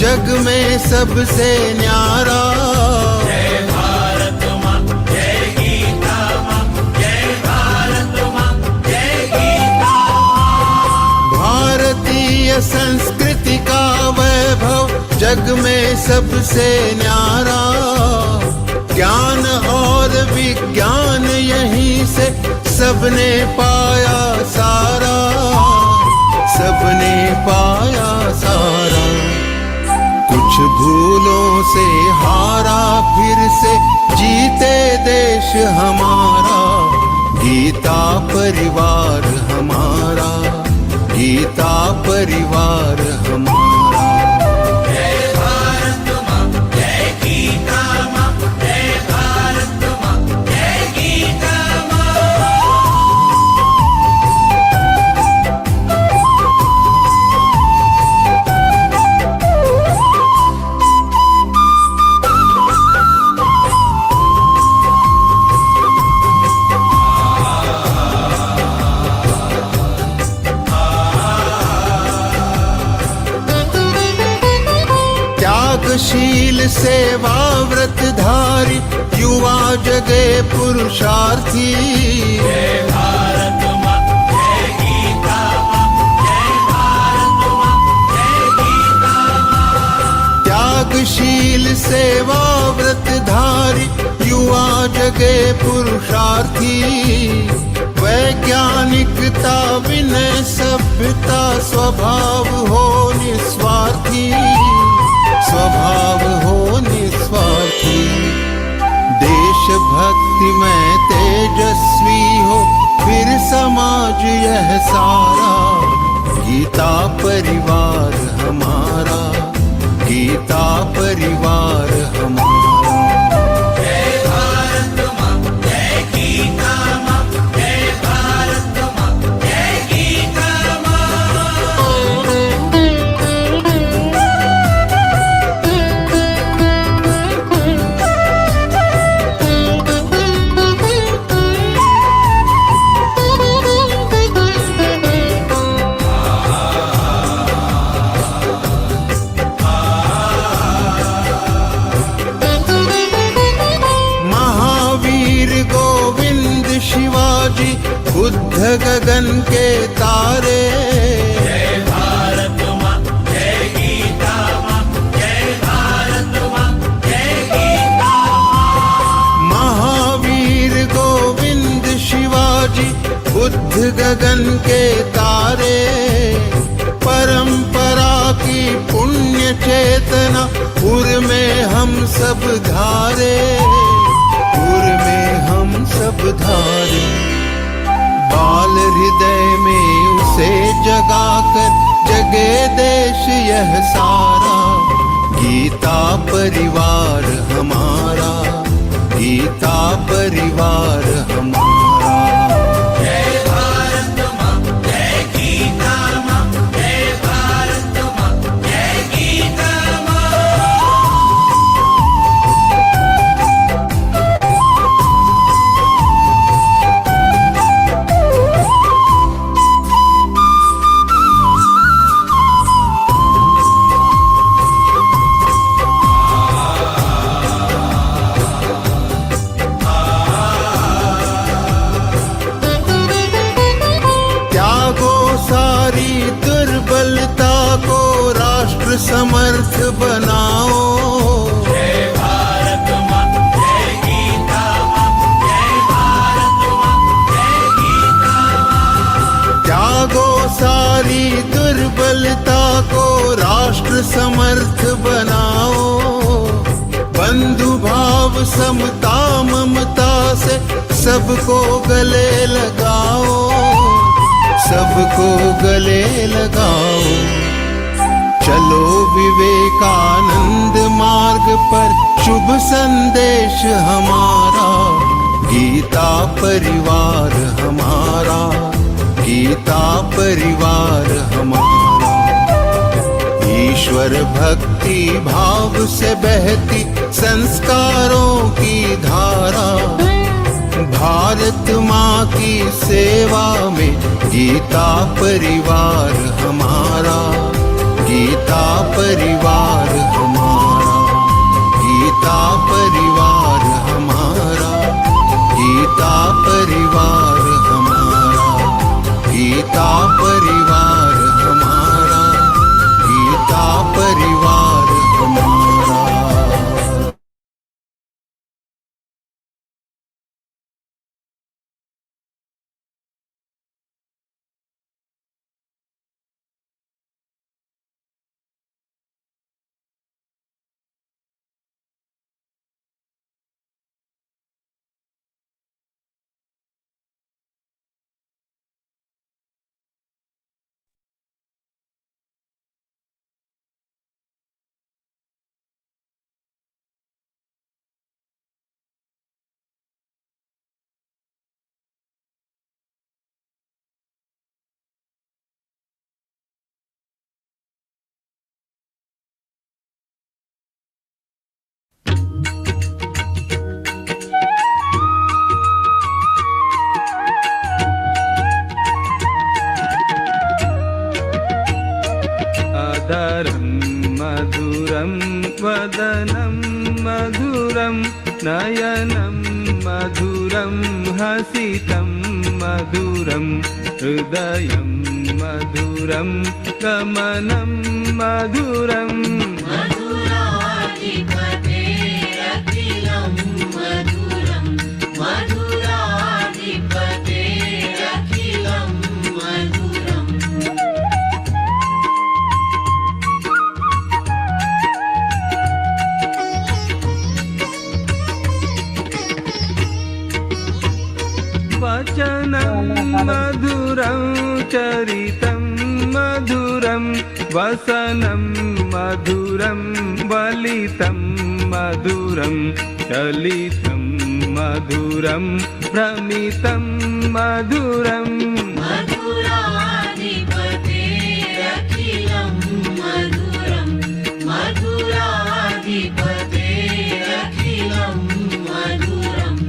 जग में सबसे न्यारा। जय भारत माँ, जय गीता माँ, जय भारत माँ, जय गीता माँ। भारतीय संस्कृति का वैभव जग में सबसे न्यारा। ज्ञान और विज्ञान यहीं से सबने पाया सारा, सबने पाया सारा। कुछ भूलों से हारा फिर से जीते देश हमारा। गीता परिवार हमारा, गीता परिवार हमारा। जय भारत माँ, जय गीता माँ, जय भारत माँ, जय गीता माँ। त्यागशील सेवा व्रतधारी युवा जगे पुरुषार्थी। जय भारत माँ, जय गीता माँ, जय भारत माँ, जय गीता माँ। त्यागशील सेवा व्रतधारी युवा जगे पुरुषार्थी। वैज्ञानिकता विनय सभ्यता स्वभाव हो निस्वार्थी, स्वभाव हो निस्वार्थी। देशभक्ति में तेजस्वी हो फिर समाज यह सारा। गीता परिवार हमारा, गीता परिवार हमारा। जय भारत माँ, जय गीता माँ, जय भारत माँ, जय गीता माँ। शिवाजी बुद्ध गगन के तारे। जय भारत माँ, जय गीता माँ, जय भारत माँ, जय गीता माँ। महावीर गोविंद शिवाजी बुद्ध गगन के तारे। परंपरा की पुण्य चेतना उर में हम सब धारे, उर में हम सब धारे। बाल हृदय में उसे जगाकर जगे देश यह सारा। गीता परिवार हमारा, गीता परिवार हमारा। जय भारत माँ, जय गीता माँ, जय भारत माँ, जय गीता माँ। सारी दुर्बलता को राष्ट्र समर्थ बनाओ। जय भारत माँ, जय गीता माँ, जय भारत माँ, जय गीता माँ। त्यागो सारी दुर्बलता को राष्ट्र समर्थ बनाओ। बंधु भाव समता ममता से सबको गले लगाओ, सबको गले लगाओ। चलो विवेकानंद मार्ग पर शुभ संदेश हमारा। गीता परिवार हमारा, गीता परिवार हमारा। ईश्वर भक्ति भाव से बहती संस्कारों की धारा। भारत माँ की सेवा में गीता परिवार हमारा, गीता परिवार हमारा, गीता परिवार हमारा, गीता परिवार हमारा, गीता परिवार हमारा, गीता परिवार हमारा। अधरं मधुरं वदनं मधुरं नयनं मधुरं हसितं मधुरं हृदयं मधुरं गमनं मधुरं मधुराधिपतेरखिलं मधुरं मधुराधिपतेरखिलं मधुरम् वचनं मधुरं चरितं मधुरं वसनं मधुरं वलितं मधुरं चलितं मधुरं भ्रमितं मधुरं मधुराधिपतेरखिलं मधुरं मधुराधिपतेरखिलं मधुरम्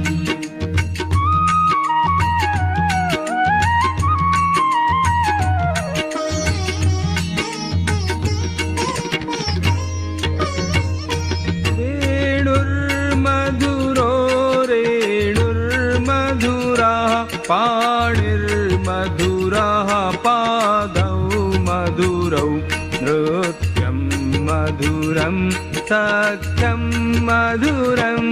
वेणुर्मधुरो रेणुर्मधुराः पाणिर्मधुराः पादौ मधुरौ नृत्यं मधुरं सख्यं मधुरम्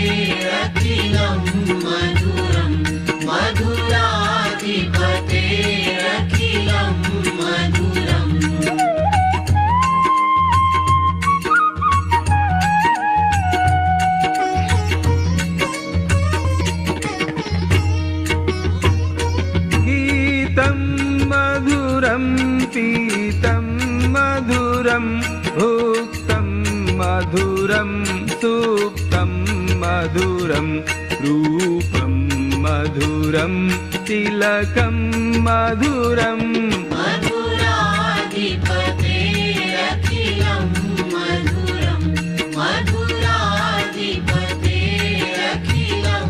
मधुराधिपतेरखिलं मधुरं मधुराधिपतेरखिलं मधुरम् गीतं मधुरं पीतं मधुरं भुक्तं मधुरं सुप्तं मधुरं रूपं मधुरं तिलकं मधुरम् मधुराधिपतेरखिलं मधुरं मधुराधिपतेरखिलं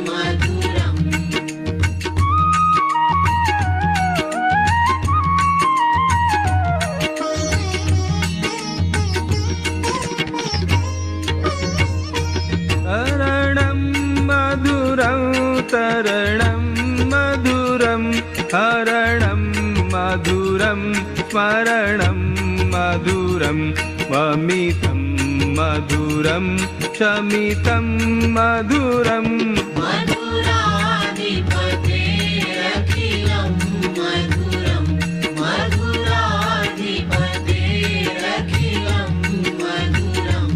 मधुरम् तरणं मधुरं तरणं मधुरं हरणं मधुरं स्मरणं मधुरं वमितं मधुरं शमितं मधुरम् मधुराधिपतेरखिलं मधुरं मधुराधिपतेरखिलं मधुरम्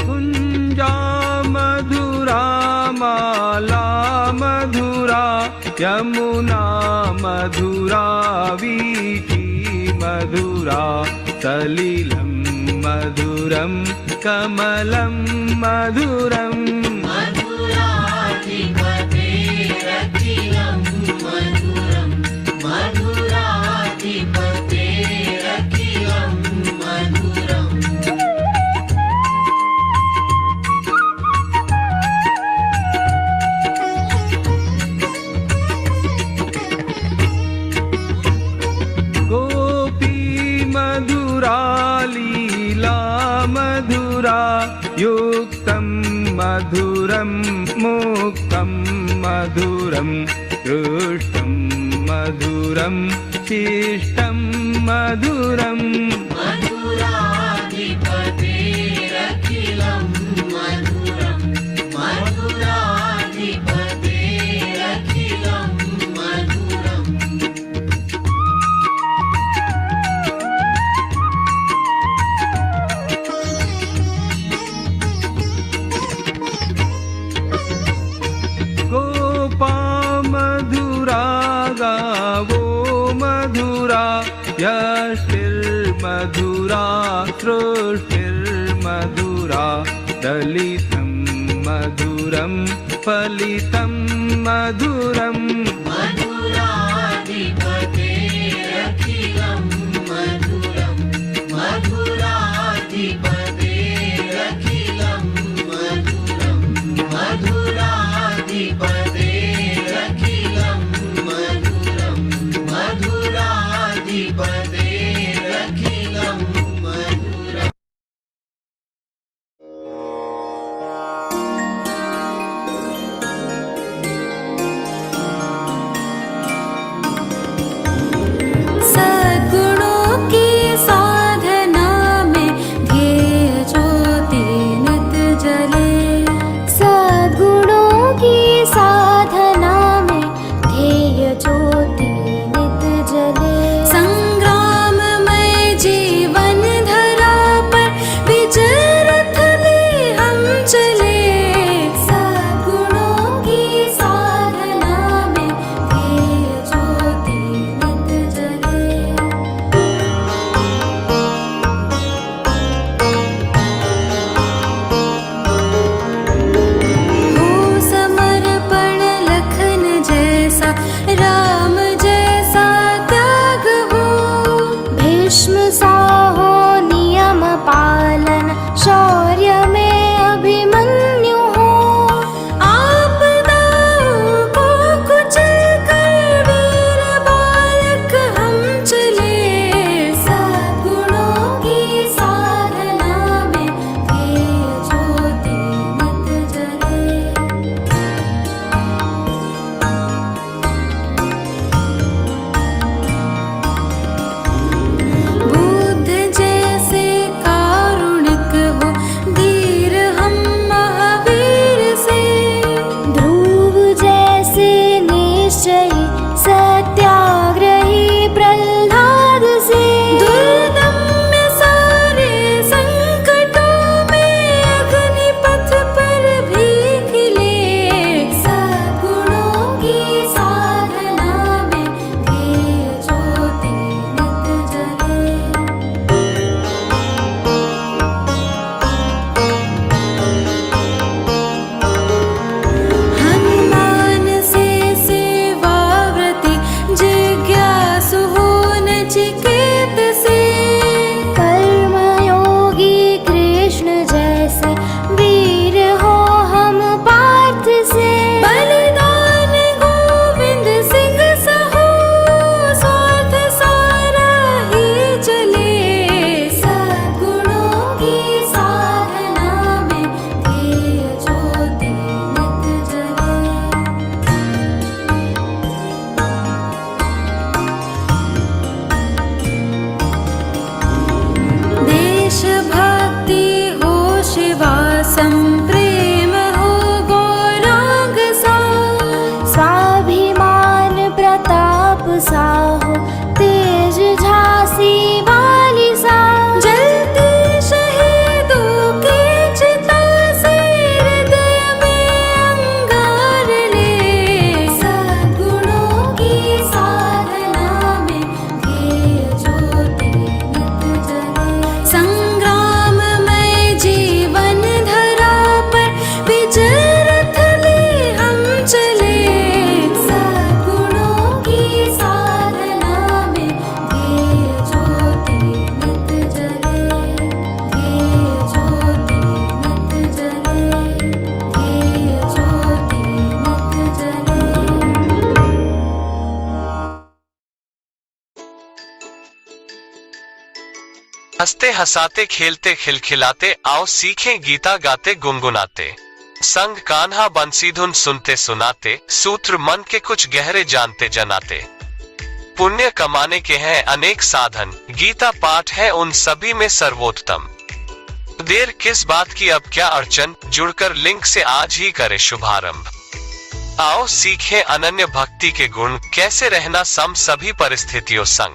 कुञ्जा मधुरा माला मधुरा यमुना मधुरा वीथी मधुरा सलिलं मधुरं कमलं मधुरम् मधुराधिपतेरखिलं मधुरं मधुराधिपतेरखिलं मधुरम् युक्तं मधुरं मुक्तं मधुरं दृष्टं मधुरं शिष्टं मधुरम् मधुराधिपतेरखिलं मधुरं मधुराधिपतेरखिलं मधुरम् गोपा मधुरा गावो मधुरा यष्टिर्मधुरा सृष्टिर्मधुरा दलितं मधुरं फलितं मधुरम् मधुराधिपतेरखिलं मधुरं मधुराधिपतेरखिलं मधुरं मधुराधिपतेरखिलं मधुरं मधुराधिपतेरखिलं मधुरम् सद्गुणों की साधना में ध्येय ज्योति नित जले। सद्गुणों की साधना में ध्येय ज्योति नित जले। संग्राममय जीवन धरा पर विजय रथ में हम चले। सद्गुणों की साधना में ध्येय ज्योति नित जले। हो समर्पण लखन जैसा राम जैसा त्याग हो। भीष्म सा हो नियम पालन शौर्य में अभिमन्यु हो। आपदाओं को कुचल कर वीर बालक हम चले। सद्गुणों की साधना में ध्येय ज्योति नित जले। बुद्ध जैसे कारुणिक हो धीर हम महावीर से। ध्रुव जैसे निश्चयी सत्याग्रही प्रहलाद से। दुर्दम्य सारे संकटों में अग्निपथ पर भी खिले। सद्गुणों की साधना में ध्येय ज्योति नित जले। हनुमान से सेवाव्रती जिज्ञासु हो नचिकेत से। कर्मयोगी कृष्ण जैसे वीर हो हम पार्थ से। बलिदान गोविंद सिंह सहो स्वार्थ सारा ही चले। सद्गुणों की साधना में ध्येय ज्योति नित जले। देशभक्ति हो शिवासम प्रेम हो गौरांग सा। स्वाभिमान प्रताप सा हो तेज झांसी वाली सा। जलती शहीदों की चिता से हृदय में अंगार ले। सद्गुणों की साधना में ध्येय ज्योति नित जले। संग्राममय जीवन धरा पर विजय रथ में हम चले। सद्गुणों की साधना हंसते हंसाते खेलते खिलखिलाते आओ सीखें गीता गाते गुनगुनाते। संग कान्हा बंसी धुन सुनते सुनाते, सूत्र मन के कुछ गहरे जानते जनाते। पुण्य कमाने के हैं अनेक साधन, गीता पाठ है उन सभी में सर्वोत्तम। देर किस बात की अब क्या अड़चन, जुड़कर लिंक से आज ही करे शुभारंभ। आओ सीखें अनन्य भक्ति के गुण, कैसे रहना सम सभी परिस्थितियों संग।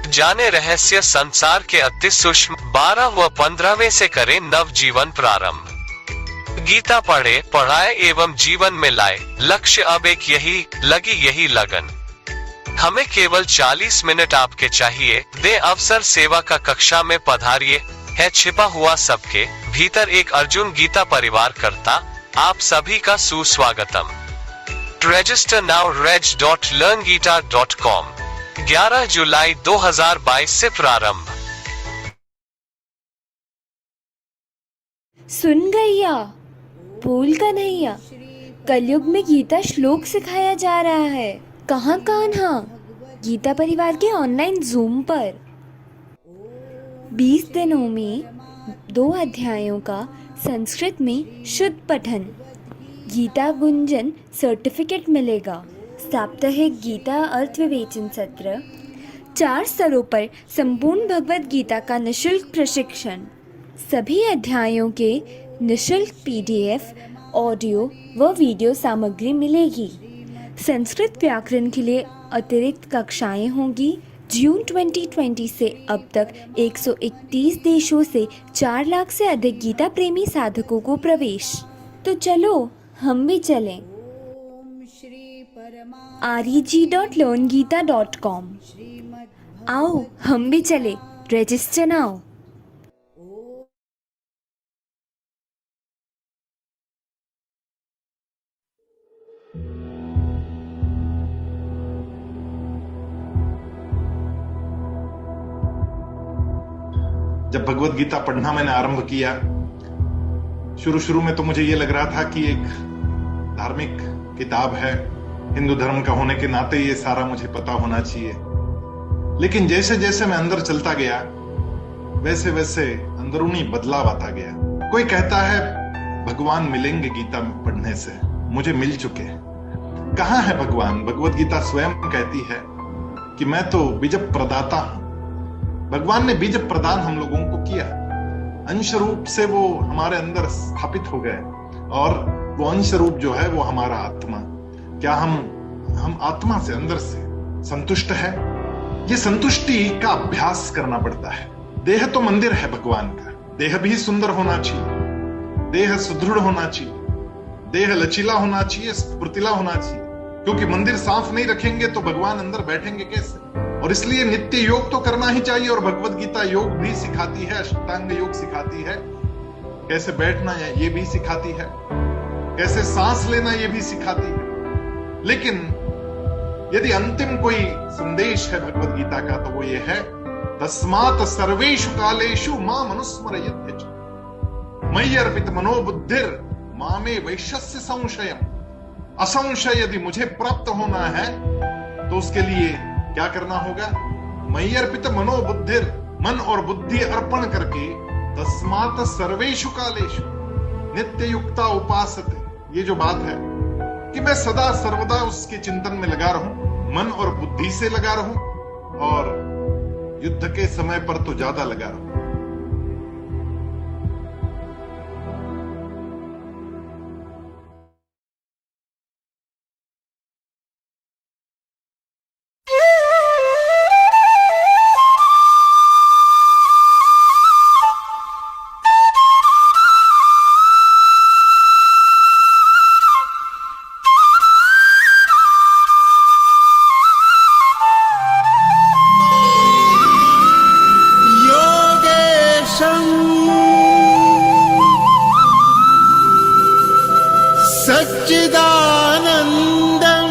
जाने रहस्य संसार के अति सूक्ष्म, 12 व 15वें से करें नव जीवन प्रारंभ। गीता पढ़े पढ़ाए एवं जीवन में लाए, लक्ष्य अब एक यही, लगी यही लगन। हमें केवल 40 मिनट आपके चाहिए, दे अवसर सेवा का कक्षा में पधारिए। है छिपा हुआ सबके भीतर एक अर्जुन गीता परिवार करता, आप सभी का सुस्वागतम। Register now reg.learngeeta.com। 11 जुलाई 2022 से प्रारंभ। सुन गैया, बोल कन्हैया, कलयुग में गीता श्लोक सिखाया जा रहा है। कहाँ कान्हा? गीता परिवार के ऑनलाइन जूम पर 20 दिनों में 2 अध्यायों का संस्कृत में शुद्ध पठन, गीता गुंजन सर्टिफिकेट मिलेगा। साप्ताहिक गीता अर्थ विवेचन सत्र, 4 स्तरों पर संपूर्ण भगवद गीता का निशुल्क प्रशिक्षण, सभी अध्यायों के निशुल्क PDF, ऑडियो व वीडियो सामग्री मिलेगी। संस्कृत व्याकरण के लिए अतिरिक्त कक्षाएं होंगी। जून 2020 से अब तक 131 देशों से 4 लाख से अधिक गीता प्रेमी साधकों को प्रवेश। तो चलो हम भी चलें। reg.learngeeta.com। आओ हम भी चले, रजिस्टर नाउ। जब भगवत गीता पढ़ना मैंने आरंभ किया, शुरू में तो मुझे ये लग रहा था कि एक धार्मिक किताब है, हिंदू धर्म का होने के नाते ये सारा मुझे पता होना चाहिए। लेकिन जैसे जैसे मैं अंदर चलता गया, वैसे वैसे अंदरूनी बदलाव आता गया। कोई कहता है भगवान मिलेंगे गीता पढ़ने से, मुझे मिल चुके। कहाँ है भगवान? भगवत गीता स्वयं कहती है कि मैं तो बीज प्रदाता हूं। भगवान ने बीज प्रदान हम लोगों को किया, अंश रूप से वो हमारे अंदर स्थापित हो गए, और वो अंश रूप जो है वो हमारा आत्मा। क्या हम आत्मा से अंदर से संतुष्ट है? ये संतुष्टि का अभ्यास करना पड़ता है। देह तो मंदिर है भगवान का, देह भी सुंदर होना चाहिए, देह सुदृढ़ होना चाहिए, देह लचीला होना चाहिए, स्फूर्तिला होना चाहिए। क्योंकि मंदिर साफ नहीं रखेंगे तो भगवान अंदर बैठेंगे कैसे? और इसलिए नित्य योग तो करना ही चाहिए। और भगवत गीता योग भी सिखाती है, अष्टांग योग सिखाती है, कैसे बैठना है ये भी सिखाती है, कैसे सांस लेना ये भी सिखाती है। लेकिन यदि अंतिम कोई संदेश है भगवत गीता का तो वो ये है, तस्मात् सर्वेषु कालेषु माम् अनुस्मरयत् च मयि अर्पित मनोबुद्धिर मामे वैश्यस्य संशयम्। असंशय यदि मुझे प्राप्त होना है तो उसके लिए क्या करना होगा? मयि अर्पित मनोबुद्धिर, मन और बुद्धि अर्पण करके, तस्मात् सर्वेषु कालेषु नित्य युक्ता उपासते। ये जो बात है कि मैं सदा सर्वदा उसके चिंतन में लगा रहूं, मन और बुद्धि से लगा रहूं, और युद्ध के समय पर तो ज्यादा लगा रहूं। सच्चिदानन्दं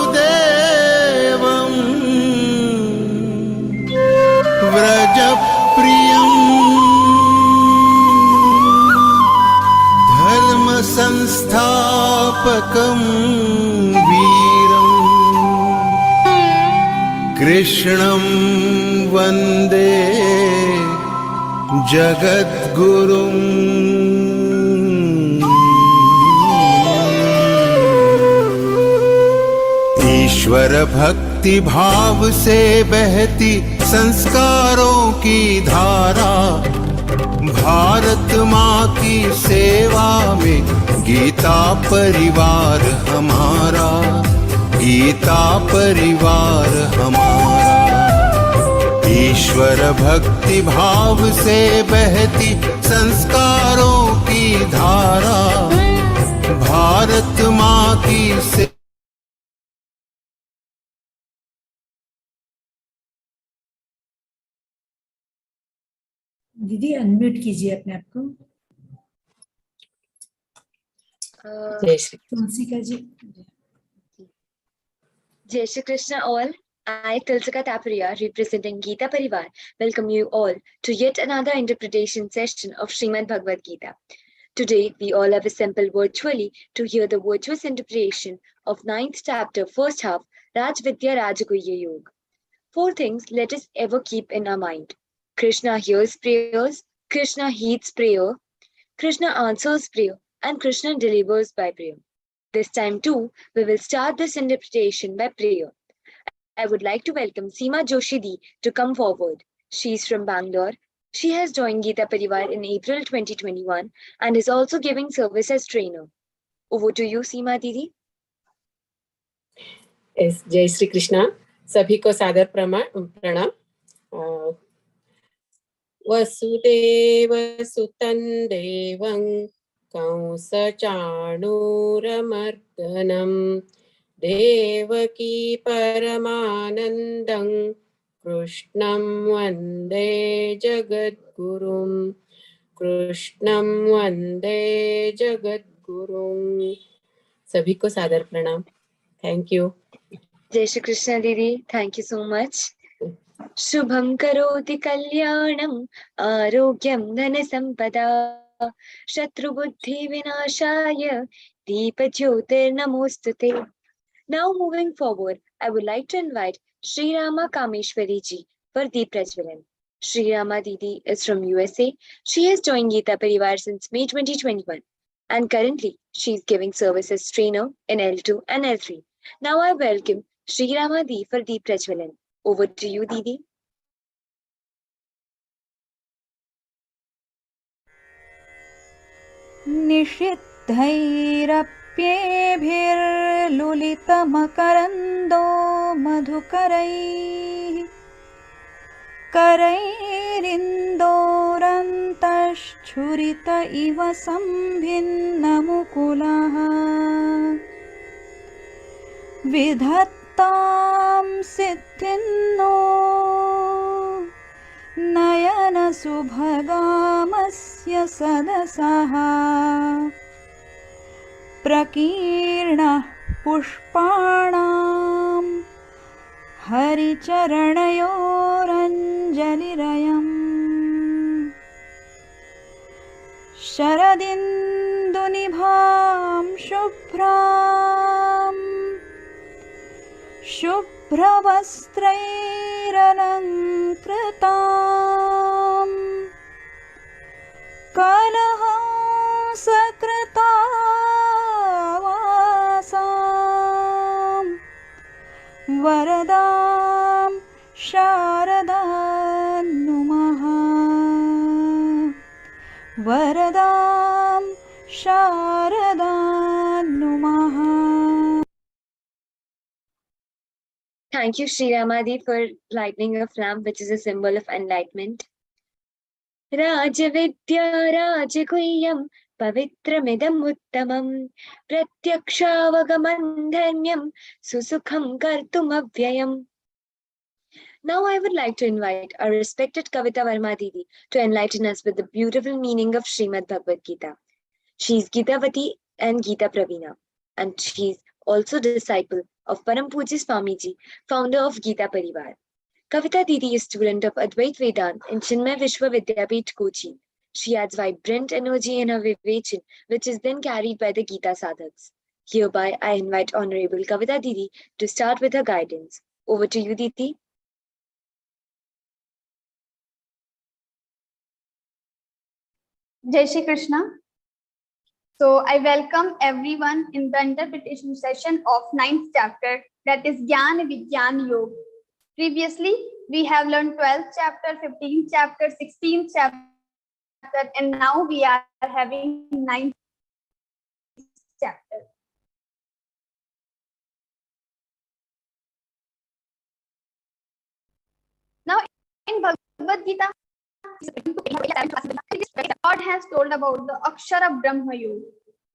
वासुदेवं व्रजप्रियं धर्मसंस्थापकं वीरम् कृष्णं वन्दे जगद्गुरुम् ईश्वर भक्ति भाव से बहती संस्कारों की धारा, भारत माँ की सेवा में गीता परिवार हमारा, गीता परिवार हमारा। ईश्वर भक्ति भाव से बहती संस्कारों की धारा, भारत माँ की सेवा। दीदी अनम्यूट कीजिए अपने आप को। तुलसिका जी। Jai Shri Krishna all. I, Tulsika Taparia, representing Geeta Parivar, welcome you all to yet another interpretation session of Śrīmad-Bhagavadgītā. Today, we all have assembled virtually to hear the virtuous interpretation of 9th chapter, first half, Raj Vidya Rajaguhya Yoga. 4 things let us ever keep in our mind. Krishna hears prayers, Krishna heeds prayer, Krishna answers prayer, and Krishna delivers by prayer. This time too, we will start this interpretation by prayer. I would like to welcome Seema Joshi Di to come forward. She is from Bangalore. She has joined Geeta Parivar in April 2021 and is also giving service as trainer. Over to you, Seema Didi. Yes, जय श्री कृष्णा। सभी को सादर प्रणाम। वसुदेव सुतं देवं कंसचाणूरमर्दनं देवकी परमानन्दं कृष्णं वन्दे जगद्गुरुं, कृष्णं वन्दे जगद्गुरुं। सभी को सादर प्रणाम। Thank you. Jai Shri Krishna Didi, thank you so much. Shubham karoti kalyanam arogyam dhana sampada shatru buddhi vinashaya deepa jyotir namostute. Now moving forward, I would like to invite Sri Rama Kameshwari ji for Deep Prajwalan. Sri Rama Didi is from USA. She has joined Geeta Parivar since May 2021 and currently she is giving service as trainer in L2 and L3. Now I welcome Sri Rama Di for Deep Prajwalan. Over to you, Didi. निषिद्धैरप्येभिर्लुलितमकरन्दो मधुकरैः करैरिन्दोरन्तश्छुरित इव सम्भिन्नमुकुलः विधत्तां सिद्धिन्नो नयनसुभगामस्य सदसः प्रकीर्णः पुष्पाणां हरिचरणयोरञ्जलिरयम् शरदिन्दुनिभां शुभ्रवस्त्रैरलङ्कृताम् कलहंसकृतावासां वरदां शारदां नुमः, वरदां शारदां नुमः। Thank you, Sri Ramadi, for lighting a lamp, which is a symbol of enlightenment. Rajavidya Rajaguhyam Pavitramidam Uttamam Pratyakshavagamam Dharmyam Susukham Kartum Avyayam. Now I would like to invite our respected Kavita Verma Didi to enlighten us with the beautiful meaning of Śrīmad-Bhagavadgītā. She is Geetavati and Geeta Pravina, and she is also disciple of Param Pujya Swamiji, founder of Geeta Parivar. Kavita Didi is student of Advait Vedant in Chinmay Vishwa Vidyapeeth, Kochi. She adds vibrant energy in her vivation, which is then carried by the Geeta sadhaks. Hereby, I invite Honorable Kavita Didi to start with her guidance. Over to you, Didi. Jai Shri Krishna. So I welcome everyone in the interpretation session of 9th chapter, that is Jnana Vigyan Yoga. Previously, we have learned 12th chapter, 15th chapter, 16th chapter, and now we are having 9th chapter. Now in Bhagavad Gita, God has told about the Akshara Brahma Yoga.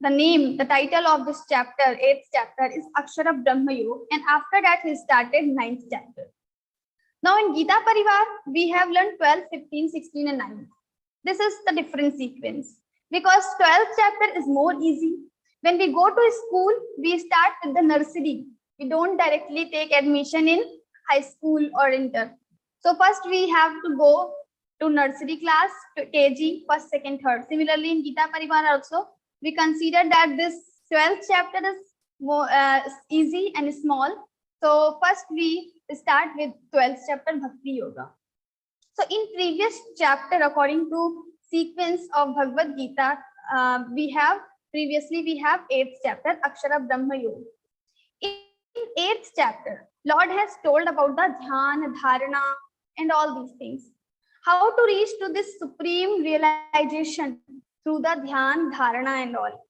The name, the title of this chapter, 8th chapter, is Akshara Brahma Yoga, and after that he started 9th chapter. Now in Geeta Parivar, we have learned 12, 15, 16 and 9. This is the different sequence because 12th chapter is more easy. When we go to school, we start with the nursery. We don't directly take admission in high school or inter. So first we have to go to nursery class, to KG, first, second, third. Similarly in Geeta Parivar also, we consider that this 12th chapter is more easy and small. So first we start with 12th chapter Bhakti Yoga. So in previous chapter, according to sequence of Bhagavad Gita, we have 8th chapter Akshara Brahma Yoga. In 8th chapter, Lord has told about the Dhyana, Dharana and all these things. How to reach to this supreme realization through the Dhyan, Dharana and all.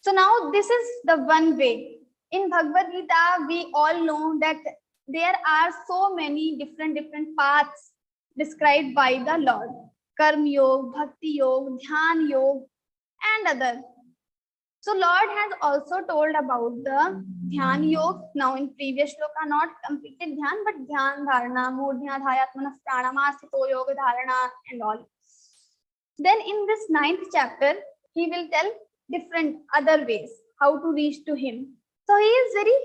So now this is the one way. In Bhagavad Gita, we all know that there are so many different paths described by the Lord. Karma Yoga, Bhakti Yoga, Dhyan Yoga and other. So Lord has also told about the Dhyan Yoga. Now in previous shloka, not completed Dhyan, but Dhyan, Dharana, Murdhya, Dhayatmanas, Pranama, Sthito Yoga, Dharana and all. Then in this 9th chapter, he will tell different other ways how to reach to him. So he is very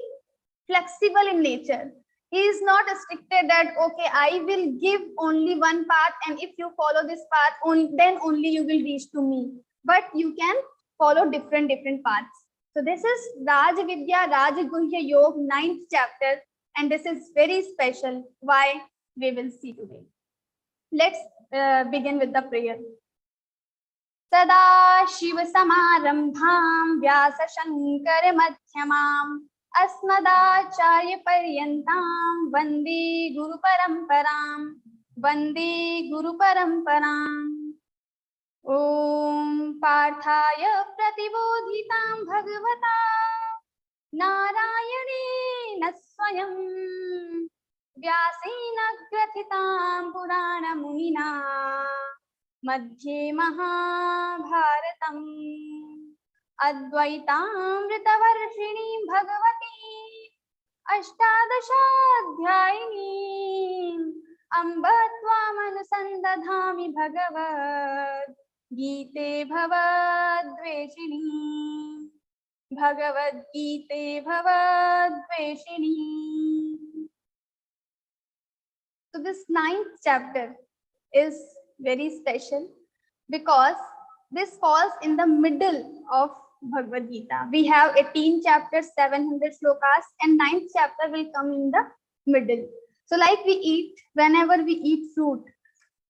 flexible in nature. He is not restricted that, okay, I will give only one path and if you follow this path, then only you will reach to me. But you can follow different paths. So this is Raj Vidya, Raj Guhya Yoga, 9th chapter, and this is very special. Why? We will see today. Let's begin with the prayer. Sada Shiva Samarambham Vyasa Shankara Madhyamam Asmadacharya Paryantam Vande Guru Paramparam Vande Guru Paramparam Om Parthaya Pratibodhitam Bhagavata Narayane Swayam Vyasena Grathitam Purana Munina Madhye Mahabharatam Advaitaamritavarshini Bhagavati Ashtadashadhyayini Amba Tvamanusandadhami Bhagavad Geete Bhavadveshini Bhagavad Geete Bhavadveshini. So this 9th chapter is very special because this falls in the middle of Bhagavad Gita. We have 18 chapters, 700 slokas, and 9th chapter will come in the middle. So like we eat, whenever we eat fruit,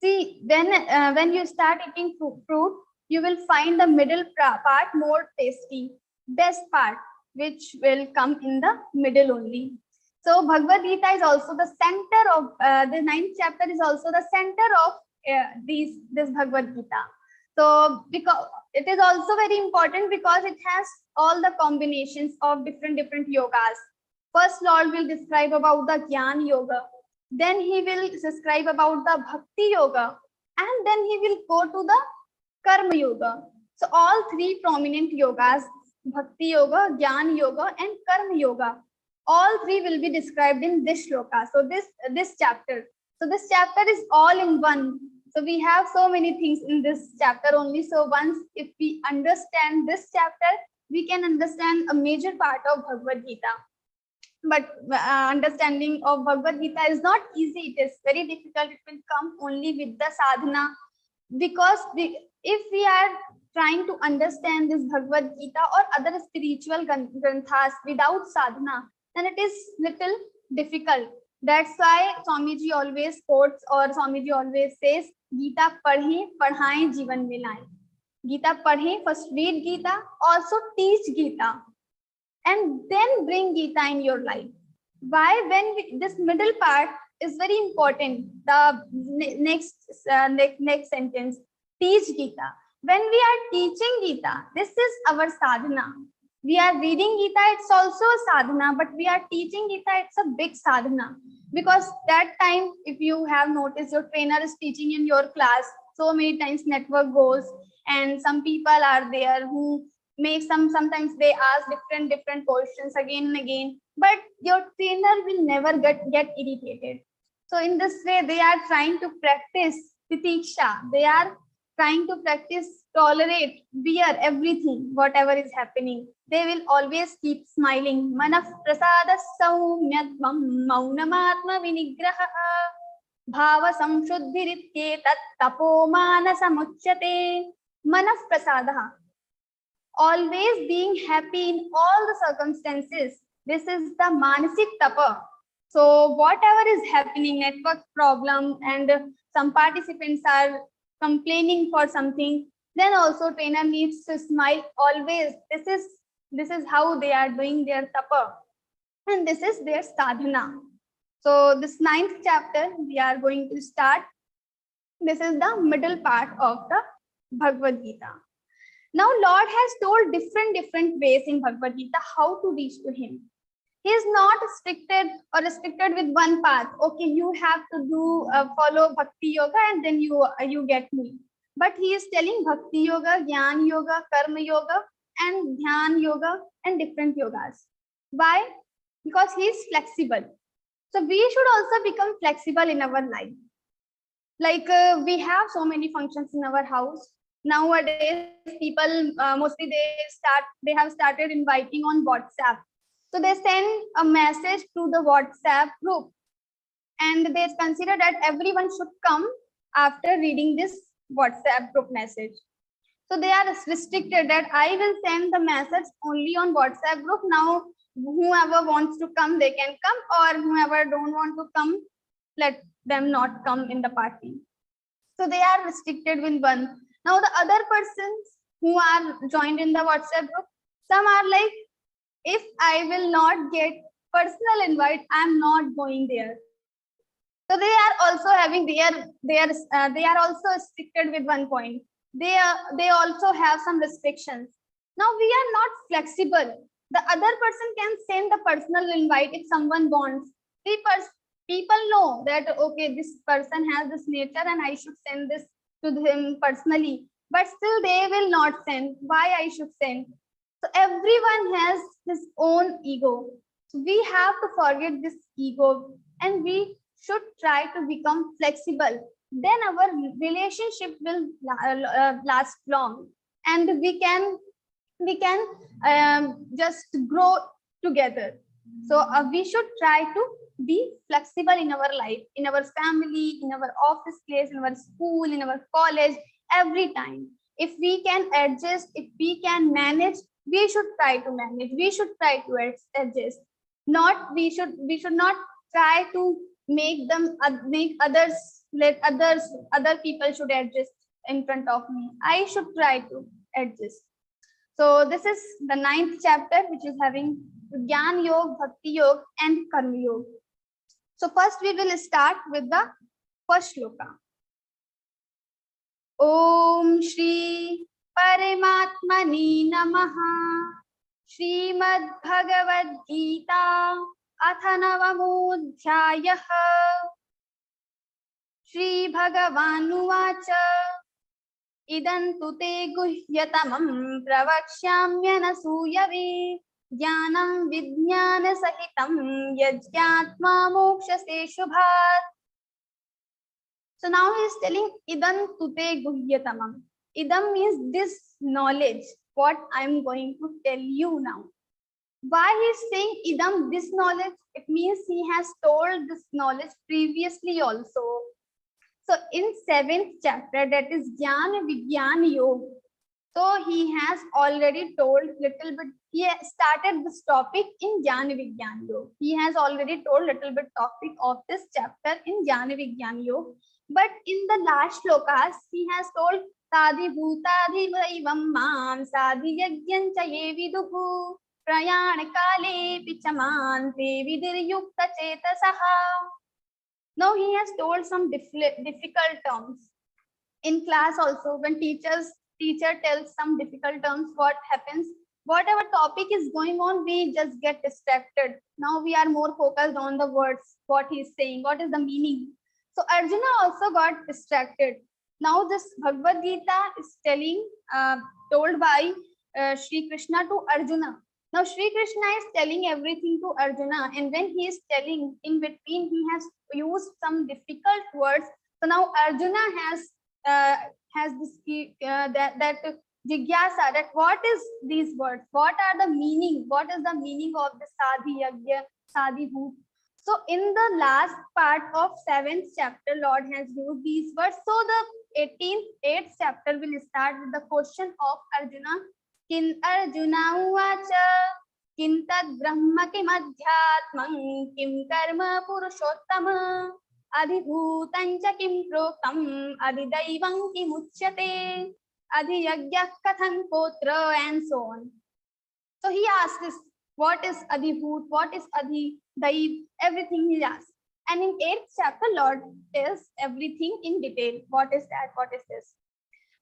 see, when you start eating fruit, you will find the middle part more tasty, best part, which will come in the middle only. So Bhagavad Gita is also the center of, the 9th chapter is also the center of this Bhagavad Gita. So because it is also very important because it has all the combinations of different yogas. First, Lord will describe about the Jnana Yoga. Then he will describe about the Bhakti Yoga. And then he will go to the Karma Yoga. So all three prominent yogas, Bhakti Yoga, Jnana Yoga and Karma Yoga, all three will be described in this shloka. So this chapter. So this chapter is all in one. So we have so many things in this chapter only. So once if we understand this chapter, we can understand a major part of Bhagavad Gita. But understanding of Bhagavad Gita is not easy. It is very difficult. It will come only with the sadhana. Because if we are trying to understand this Bhagavad Gita or other spiritual granthas without sadhana, then it is little difficult. That's why Swamiji always quotes or Swamiji always says, Gita padhe, padhaye, jivan mein laaye. Gita padhe, first read Gita, also teach Gita, and then bring Gita in your life. Why? This middle part is very important. The next sentence, teach Gita. When we are teaching Gita, this is our sadhana. We are reading Gita, it's also a sadhana, but we are teaching Gita, it's a big sadhana. Because that time, if you have noticed, your trainer is teaching in your class, so many times network goes, and some people are there who make sometimes they ask different questions again and again, but your trainer will never get irritated. So in this way, they are trying to practice titiksha. They are trying to practice tolerate, bear everything, whatever is happening. They will always keep smiling. Manaf prasada saumyatvam maunamatma vinigraha bhava samshuddhirityet tapomana samuchyate. Manaf prasadaha. Always being happy in all the circumstances. This is the manasik tapa. So whatever is happening, network problem, and some participants are complaining for something, then also trainer needs to smile always. This is how they are doing their tapa, and this is their sadhana. So this 9th chapter we are going to start. This is the middle part of the Bhagavad Gita. Now Lord has told different ways in Bhagavad Gita how to reach to him. He is not restricted with one path. Okay, you have to do follow bhakti yoga and then you get me. But he is telling bhakti yoga, jnana yoga, karma yoga, and dhyan yoga, and different yogas. Why? Because he is flexible. So we should also become flexible in our life. Like we have so many functions in our house. Nowadays, people mostly they have started inviting on WhatsApp. So they send a message to the WhatsApp group, and they consider that everyone should come after reading this WhatsApp group message. So they are restricted that I will send the message only on WhatsApp group. Now, whoever wants to come, they can come, or whoever don't want to come, let them not come in the party. So they are restricted with one. Now the other persons who are joined in the WhatsApp group, some are like, if I will not get personal invite, I am not going there. So they are also having they are also restricted with one point. They also have some restrictions. Now we are not flexible. The other person can send the personal invite if someone wants. People know that okay, this person has this nature and I should send this to him personally, but still they will not send. Why I should send? So everyone has his own ego. So we have to forget this ego and we should try to become flexible. Then our relationship will last long, and we can just grow together. So we should try to be flexible in our life, in our family, in our office place, in our school, in our college, every time. If we can adjust, if we can manage, we should try to manage. We should try to adjust. We should not try to make other people should adjust in front of me. I should try to adjust. So this is the 9th chapter, which is having Jnana Yoga, Bhakti Yoga, and Karma Yoga. So first we will start with the first shloka. Om Shri Paramatmani Namaha. Śrīmad-Bhagavadgītā Athanavamodhyāyah. Shri Bhagavanuvāca. Idantu te guhyatamam pravakshyamyanasūyave. Jnanam vidnyana sahitam yajñātma mokshase shubhat. So now he is telling idam tute guhyatamam. Idam means this knowledge, what I am going to tell you now. Why he is saying idam, this knowledge? It means he has told this knowledge previously also. So in 7th chapter, that is Jnana Vigyan Yoga. So he has already told little bit. He started this topic in Jnana Vigyan Yoga. He has already told little bit topic of this chapter in Jnana Vigyan Yoga. But in the last shlokas, he has told साधिभूताधिदैवं मां साधियज्ञं च ये विदुः प्रयाणकाले च मां ते विधिर्युक्तचेतसः. Now he has told some difficult terms. In class also, when teacher tells some difficult terms, what happens? Whatever topic is going on, we just get distracted. Now we are more focused on the words, what he is saying, what is the meaning. So Arjuna also got distracted. Now this Bhagavad Gita is told by Shri Krishna to Arjuna. Now Shri Krishna is telling everything to Arjuna, and when he is telling, in between he has used some difficult words. So now Arjuna has this that jigyasa, that what is these words, what are the meaning, what is the meaning of the sadhi yagya, sadhi bhut. So in the last part of 7th chapter, Lord has used these words. So the 8th chapter will start with the question of Arjuna. Kin Arjuna uvacha kim tad brahma kim adhyatmam kim karma purushottama adhibhutancha kim proktam adhidaivam kim uchyate adhiyagya kathan potra, and so on. So he asks, what is adhibhut, what is adhidaiv, everything he asks. And in 8th chapter, Lord tells everything in detail. What is that? What is this?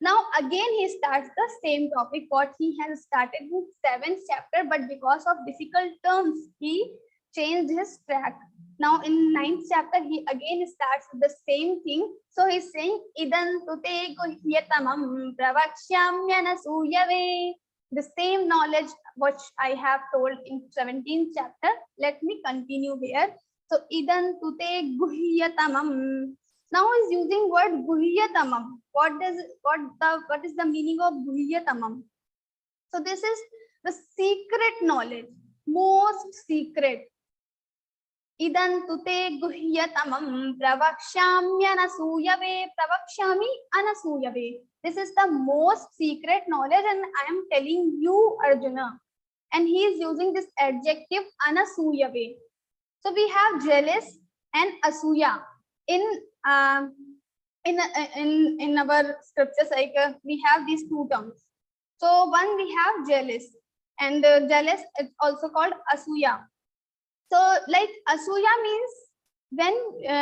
Now again he starts the same topic what he has started in 7th chapter, but because of difficult terms he changed his track. Now in 9th chapter he again starts with the same thing. So he's saying idan tute guhyatamam pravakshyamyanasuyave, the same knowledge which I have told in 17th chapter. Let me continue here. So idan tute guhyatamam. Now is using word guhyatamam. What is the meaning of guhyatamam? So this is the secret knowledge, most secret. Idan tute guhyatamam pravakshyamyanasuyave, pravakshami anasuyave. This is the most secret knowledge, and I am telling you, Arjuna. And he is using this adjective anasuyave. So we have jealous and asuya in our scriptures. Like we have these two terms. So one we have jealous, and jealous is also called asuya. So like asuya means when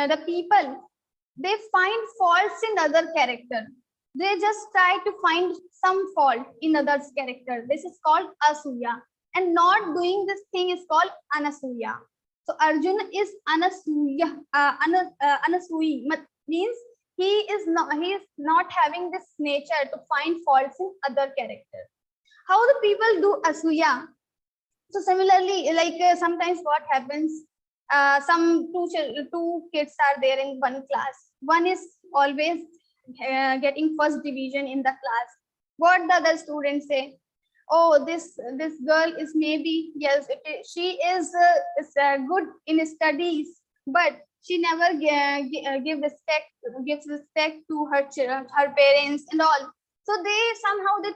the people, they find faults in other character. They just try to find some fault in others' character. This is called asuya, and not doing this thing is called anasuya. So Arjuna is anasuya. Anasuyi means he is not having this nature to find faults in other character. How the people do asuya? So similarly, like sometimes what happens, some two kids are there in one class. One is always getting first division in the class. What the other students say? Oh, this girl is maybe, yes, she is good in studies, but she never gives respect to her parents and all. So they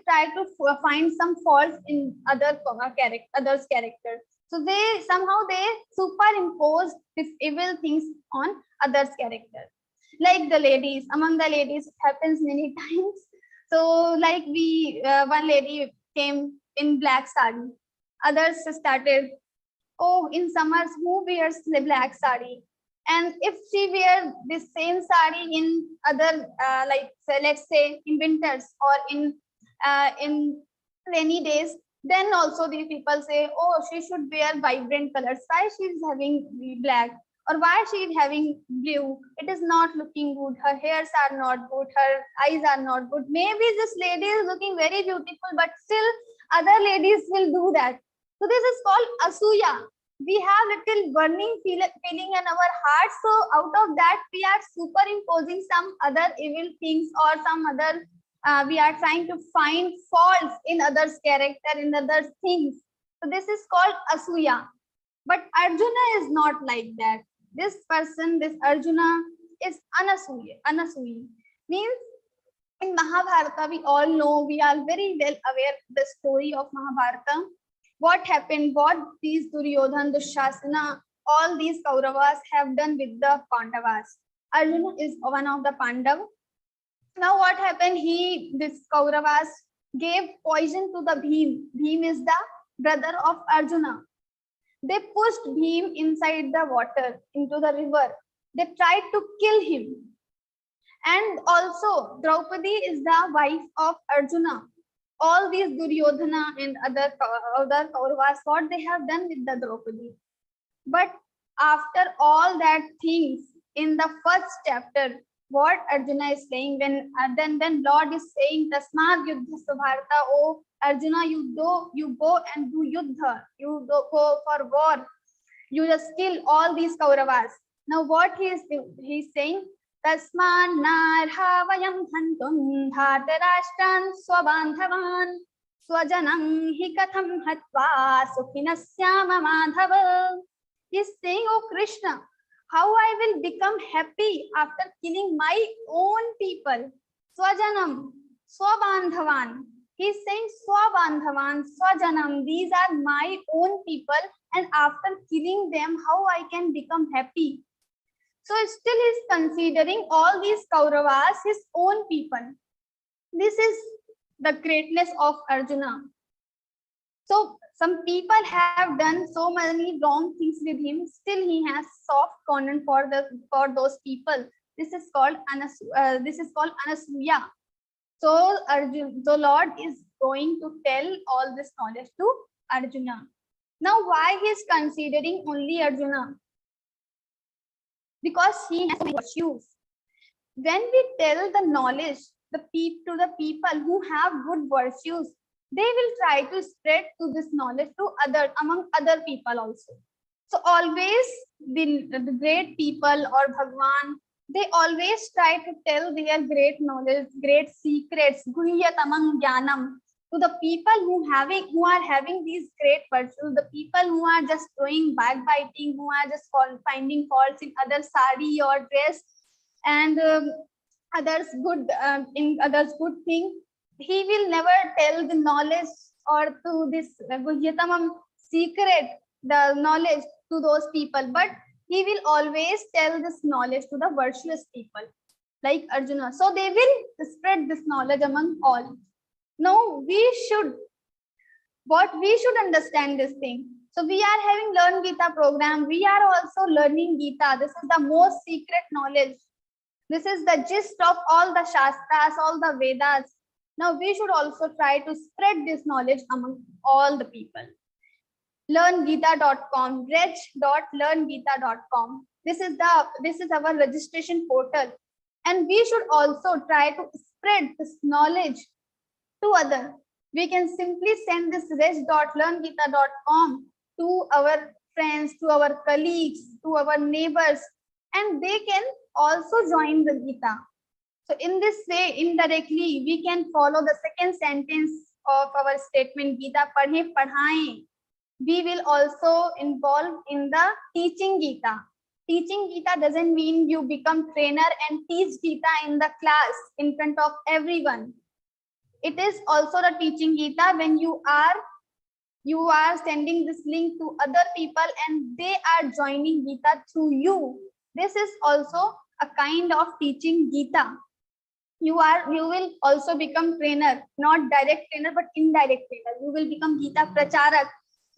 try to find some faults in others' character. So they superimpose these evil things on others' character. Like the ladies, among the ladies, it happens many times. So like one lady came in black sari. Others started, oh, in summers who wears the black sari? And if she wear this same sari in other, let's say in winters or in rainy days, then also the people say, oh, she should wear vibrant colors. Why she is having black? Or why she is having blue? It is not looking good. Her hairs are not good. Her eyes are not good. Maybe this lady is looking very beautiful, but still other ladies will do that. So this is called asuya. We have little burning feeling in our hearts. So out of that, we are superimposing some other evil things or some other, we are trying to find faults in others' character, in others' things. So this is called asuya. But Arjuna is not like that. This person, this Arjuna, is anasuyi. Means in Mahabharata, we all know, we are very well aware of the story of Mahabharata. What happened, what these Duryodhan, Dushasana, all these Kauravas have done with the Pandavas. Arjuna is one of the Pandav. Now what happened? This Kauravas gave poison to the Bhim. Bhim is the brother of Arjuna. They pushed Bhim inside the water, into the river. They tried to kill him. And also Draupadi is the wife of Arjuna. All these Duryodhana and other Kauravas, what they have done with the Draupadi. But after all that things, in the first chapter, what Arjuna is saying, when Lord is saying, Tasmad Yuddha Subharta, oh Arjuna, you go and do Yuddha, you go for war, you just kill all these Kauravas. Now what he's saying, Tasman narha vayam hantum dhartarashtan swabandhavan swajanam hi katham hatva sukhinasyama madhava. He's saying, oh Krishna, how I will become happy after killing my own people. Swajanam, swabandhavan. He's saying swabandhavan, swajanam. These are my own people, and after killing them, how I can become happy? So still he's considering all these Kauravas his own people. This is the greatness of Arjuna. So some people have done so many wrong things with him. Still he has soft corner for those people. This is called Anasuya. So the Lord is going to tell all this knowledge to Arjuna. Now why he is considering only Arjuna? Because he has virtues. When we tell the knowledge to the people who have good virtues, they will try to spread to this knowledge to among other people also. So always the great people or Bhagwan, they always try to tell their great knowledge, great secrets, guhyatamam jnanam, to the people who are having these great virtues, the people who are just doing backbiting, who are just finding faults in others' sari or dress and others good thing. He will never tell the knowledge or to this guhyatamam secret, the knowledge to those people, but he will always tell this knowledge to the virtuous people like Arjuna. So they will spread this knowledge among all. Now we should understand this thing. So we are having Learn Geeta program. We are also learning Geeta. This is the most secret knowledge. This is the gist of all the Shastras, all the Vedas. Now we should also try to spread this knowledge among all the people. LearnGeeta.com, reg.learngeeta.com. This is our registration portal, and we should also try to spread this knowledge to others. We can simply send this reg.learngeeta.com to our friends, to our colleagues, to our neighbors, and they can also join the Geeta. So in this way, indirectly, we can follow the second sentence of our statement, Geeta padhe padhaye. We will also involve in the teaching Geeta. Teaching Geeta doesn't mean you become trainer and teach Geeta in the class in front of everyone. It is also the teaching Geeta when you are sending this link to other people and they are joining Geeta through you. This is also a kind of teaching Geeta. You will also become trainer, not direct trainer, but indirect trainer. You will become Geeta Pracharak.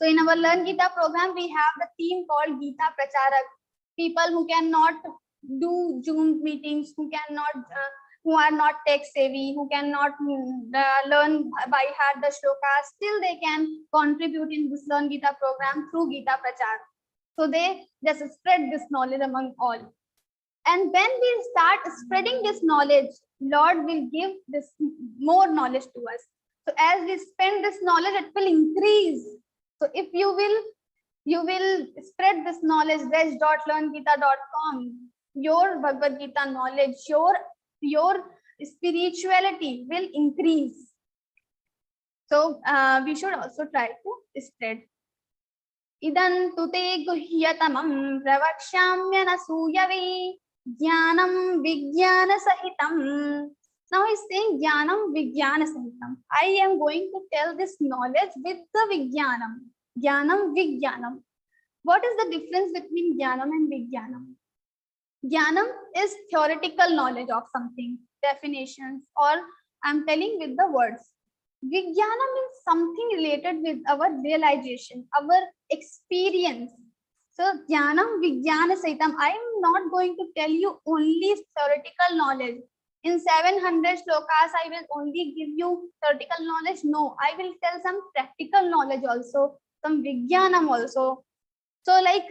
So in our Learn Geeta program, we have the theme called Geeta Pracharak. People who cannot do Zoom meetings, who are not tech savvy, who cannot learn by heart the shlokas, still they can contribute in this Learn Geeta program through Geeta Prachar. So they just spread this knowledge among all. And when we start spreading this knowledge, Lord will give this more knowledge to us. So as we spend this knowledge, it will increase. So if you will spread this knowledge, reg.learngeeta.com, your Bhagavad Gita knowledge, your spirituality will increase. So we should also try to spread. Idan tute guhyatamam pravakshamya nasuyave jnanam vijnana sahitam. Now he's saying jnanam vijnana sahitam. I am going to tell this knowledge with the vijnanam. Jnanam vijnanam. What is the difference between jnanam and vijnanam? Jnanam is theoretical knowledge of something. definitions, or I'm telling with the words. Vijnana means something related with our realization, our experience. So Jnanam Vijnana Sahitam. I am not going to tell you only theoretical knowledge. In 700 shlokas, I will only give you theoretical knowledge. No, I will tell some practical knowledge also, some Vijnanam also. So like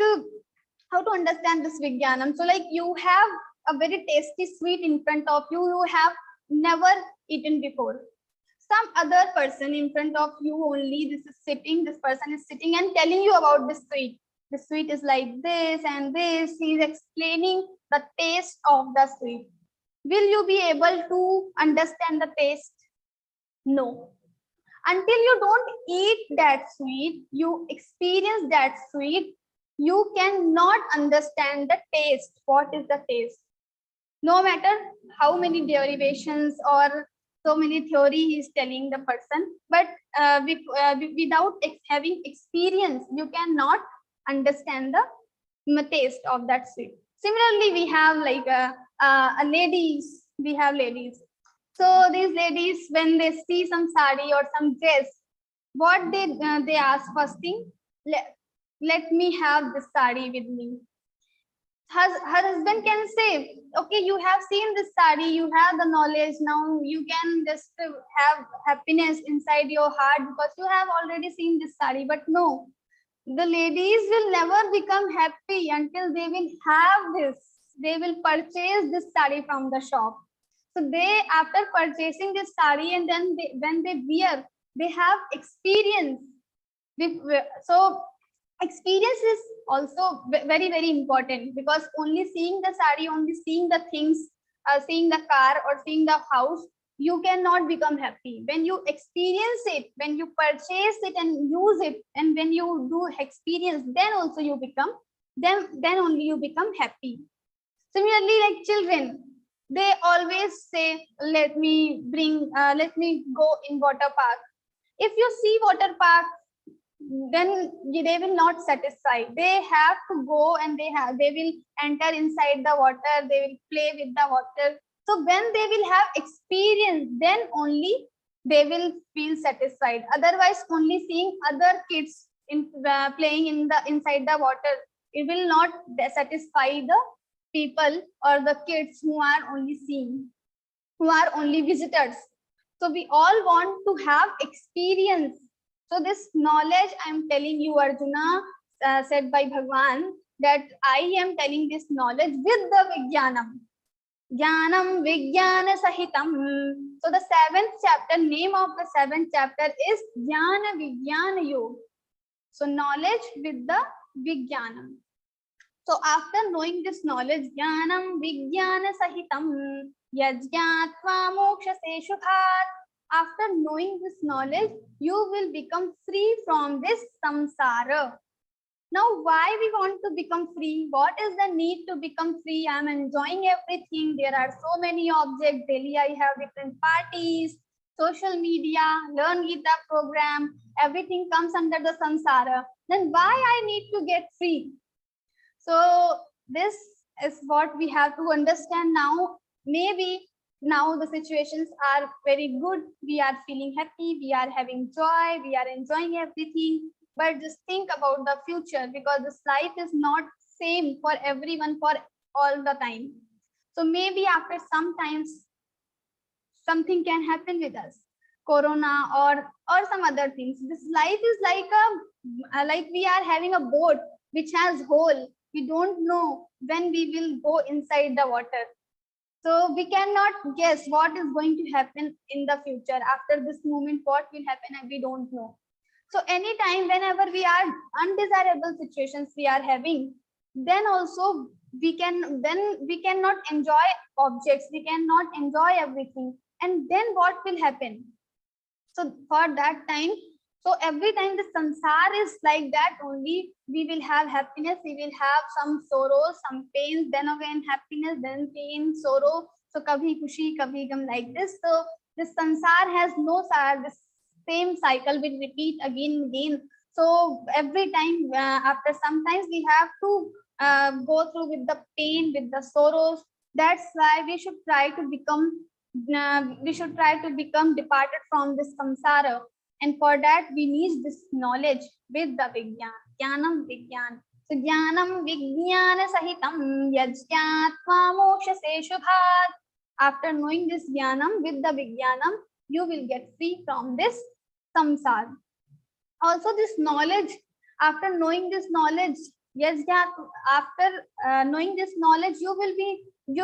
how to understand this Vijnanam? So like you have a very tasty sweet in front of you, you have never eaten before. Some other person in front of you only, this person is sitting and telling you about this sweet. The sweet is like this and this. He is explaining the taste of the sweet. Will you be able to understand the taste? No. Until you don't eat that sweet, you experience that sweet, you cannot understand the taste. What is the taste? No matter how many derivations or so many theory he is telling the person, but without having experience, you cannot understand the taste of that sweet. Similarly, we have like ladies. We have ladies. So these ladies, when they see some sari or some dress, what they ask first thing, let me have this sari with me. Her husband can say, okay, you have seen this sari, you have the knowledge, now you can just have happiness inside your heart because you have already seen this sari. But no, the ladies will never become happy until they will have this. They will purchase this sari from the shop. So they, after purchasing this sari, and then when they wear, they have experience. So experience is also very, very important, because only seeing the sari, only seeing the things, seeing the car or seeing the house, you cannot become happy. When you experience it, when you purchase it and use it, and when you do experience, then also you become, then only you become happy. Similarly, like children, they always say, let me go in water park. If you see water park, then they will not satisfy. They have to go and they will enter inside the water, they will play with the water. So when they will have experience, then only they will feel satisfied. Otherwise, only seeing other kids playing inside the water, it will not satisfy the people or the kids who are only seeing, who are only visitors. So we all want to have experience. So this knowledge I am telling you, Arjuna, said by Bhagwan, that I am telling this knowledge with the Vijnanam. Jnanam Vijnana Sahitam. So the 7th chapter, name of the 7th chapter is Jnana Vijnana Yoga. So knowledge with the Vijnanam. So after knowing this knowledge, Jnanam Vijnana Sahitam Yajñātvā mokṣase shubhat. After knowing this knowledge, you will become free from this samsara. Now, why we want to become free? What is the need to become free? I am enjoying everything. There are so many objects. Daily I have different parties, social media, Learn Geeta program. Everything comes under the samsara. Then why I need to get free? So this is what we have to understand now. Maybe now the situations are very good. We are feeling happy. We are having joy. We are enjoying everything. But just think about the future, because this life is not same for everyone for all the time. So maybe after some times something can happen with us, corona or some other things. This life is like we are having a boat which has hole. We don't know when we will go inside the water. So we cannot guess what is going to happen in the future. After this moment, what will happen, and we don't know. So anytime, whenever we are undesirable situations we are having, then also we cannot enjoy objects, we cannot enjoy everything. And then what will happen? So for that time, so every time the samsara is like that only, we will have happiness, we will have some sorrows, some pains, then again happiness, then pain, sorrow. So kabhi khushi, kabhi gam, like this. So this samsara has no this same cycle will repeat again and again. So every time, after sometimes we have to go through with the pain, with the sorrows. That's why we should try to become we should try to become departed from this samsara. And for that, we need this knowledge with the Vigyan, Jnanam Vigyan. So, Jnanam Vijnana Sahitam Yajnatva Mokshase Shubhat. After knowing this Jnanam with the Vijnanam, you will get free from this samsara. Also, this knowledge, after knowing this knowledge, after knowing this knowledge, you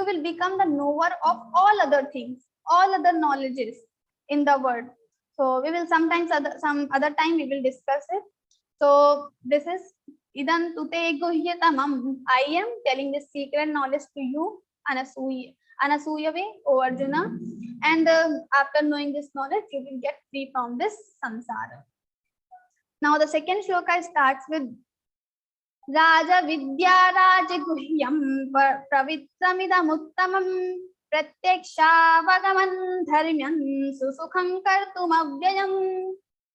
will become the knower of all other things, all other knowledges in the world. So we will sometimes some other time we will discuss it. So this is Idan Tute Guhyatamam. I am telling this secret knowledge to you, Anasuya way, O Arjuna. And after knowing this knowledge, you will get free from this samsara. Now the second shloka starts with Raja Vidya Raja Guhyam Pravitramidamuttamam Pratyaksha Vagaman Dharmyam Susukham Kartum Avyayam.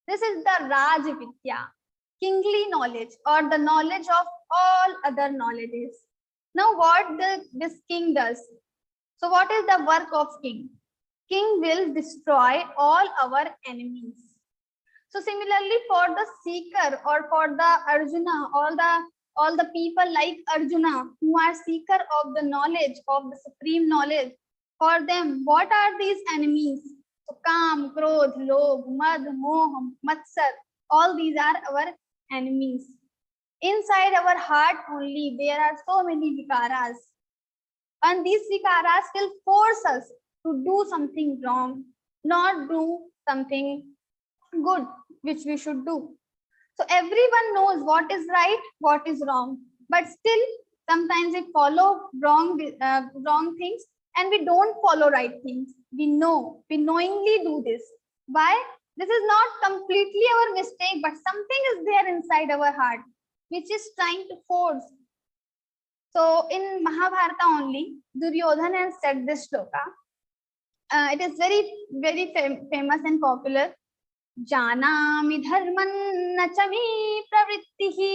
This is the Raj Vidya, kingly knowledge, or the knowledge of all other knowledges. Now what this king does? So what is the work of king? King will destroy all our enemies. So similarly, for the seeker or for the Arjuna, all the people like Arjuna who are seeker of the knowledge of the supreme knowledge, for them, what are these enemies? So Kam, Krodh, Lobh, Mad, Moh, Matsar, all these are our enemies. Inside our heart only, there are so many vikaras. And these vikaras will force us to do something wrong, not do something good, which we should do. So everyone knows what is right, what is wrong, but still sometimes we follow wrong things, and we don't follow right things. We knowingly do this. Why? This is not completely our mistake, but something is there inside our heart which is trying to force. So in Mahabharata only, Duryodhana has said this shloka. It is very famous and popular. Janami dharman nachami pravrittihi.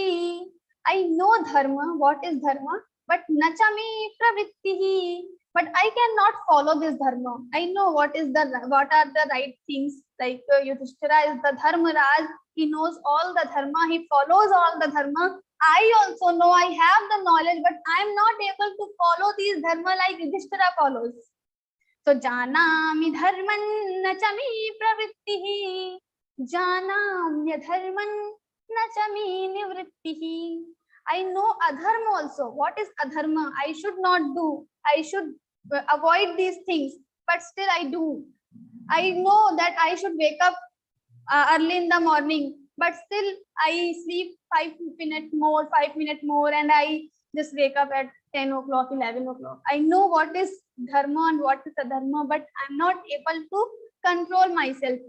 I know dharma, what is dharma, but nachami pravrittihi. But I cannot follow this dharma. I know what are the right things. Like Yudhishthira is the dharma raj. He knows all the dharma. He follows all the dharma. I also know, I have the knowledge, but I am not able to follow these dharma like Yudhishthira follows. So janami dharman nachami pravrittihi. Janamya dharman nachami nivrittihi. I know adharma also. What is adharma? I should not do. I should avoid these things, but still I do. I know that I should wake up early in the morning, but still I sleep 5 minutes more, and I just wake up at 10 o'clock, 11 o'clock. I know what is dharma and what is adharma, but I'm not able to control myself.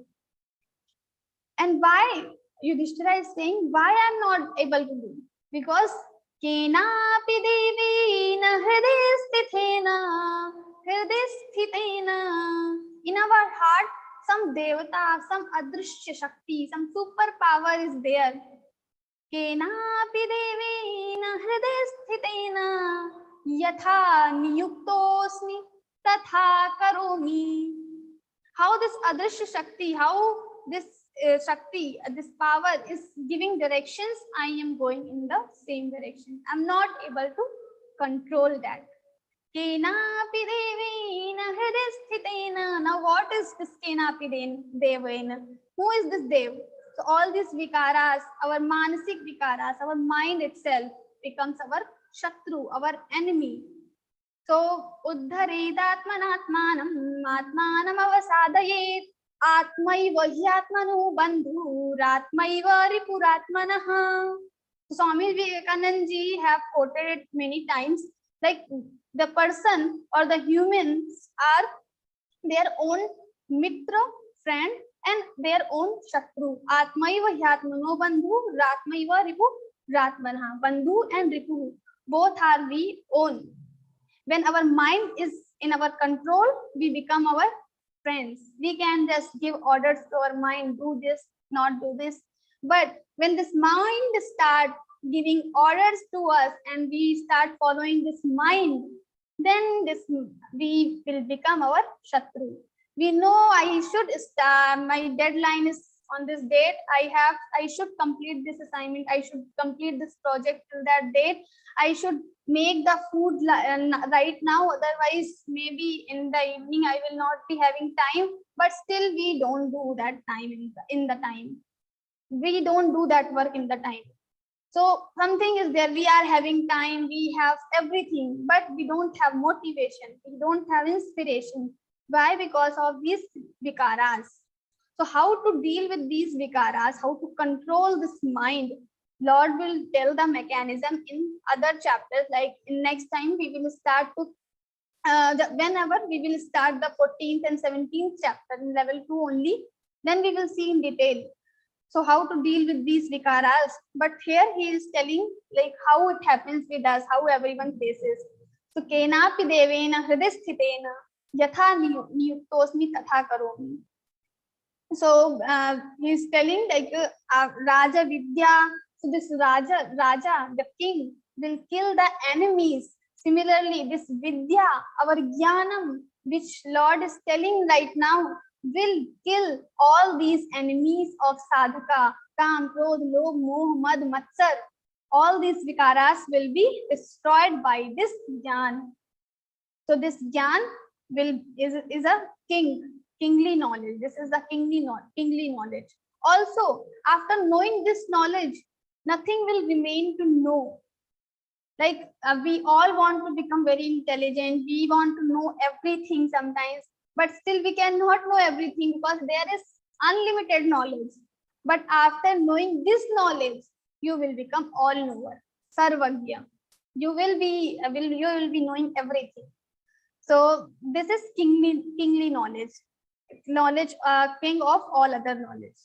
And why? Yudhishthira is saying, why I'm not able to do? Because kenapi devena hridayasthitena. In our heart, some devata, some adrishya shakti, some super power is there. Kenapi devena hridayasthitena yatha niyuktosmi tatha karomi. How this adrishya shakti, how this Shakti, this power is giving directions, I am going in the same direction. I'm not able to control that. Kenapi devena hridayasthitena. Now what is this kenapi devena? Who is this dev? So all these vikaras, our manasik vikaras, our mind itself becomes our shatru, our enemy. So uddharedatmanatmanam atmanam avasadayet. Atmaiva hyatmanu bandhuratmaiva ripuratmanaha. Swami Vivekananda ji have quoted it many times. Like the person or the humans are their own mitra, friend, and their own shatru. Atmaiva hyatmanu bandhuratmaiva ripuratmanaha. Bandhu and ripu, both are we own. When our mind is in our control, we become our friends. We can just give orders to our mind, do this, not do this. But when this mind starts giving orders to us and we start following this mind, then this we will become our Shatru. We know I should start, my deadline is on this date, I should complete this assignment, I should complete this project till that date, I should make the food right now, otherwise maybe in the evening I will not be having time. But still we don't do that time in the time. We don't do that work in the time. So something is there, we are having time, we have everything, but we don't have motivation, we don't have inspiration. Why? Because of these vikaras. So how to deal with these vikaras, how to control this mind, Lord will tell the mechanism in other chapters. Like in next time we will start to whenever we will start the 14th and 17th chapter in level 2 only, then we will see in detail. So how to deal with these vikaras. But here he is telling like how it happens with us, how everyone faces. So kenapi devena hridisthitena yatha niyuktosmi tatha karomi. So he is telling like Raja Vidya. So this Raja, the king, will kill the enemies. Similarly, this Vidya, our Jnanam, which Lord is telling right now, will kill all these enemies of sadhaka, Kam, Krodh, Lobh, Moh, Mad, Matsar. All these vikaras will be destroyed by this Jnana. So this Jnana is a kingly knowledge. This is the kingly knowledge. Also, after knowing this knowledge, nothing will remain to know. Like we all want to become very intelligent. We want to know everything sometimes, but still we cannot know everything because there is unlimited knowledge. But after knowing this knowledge, you will become all knower, sarvagya. You will be knowing everything. So this is kingly knowledge, king of all other knowledge.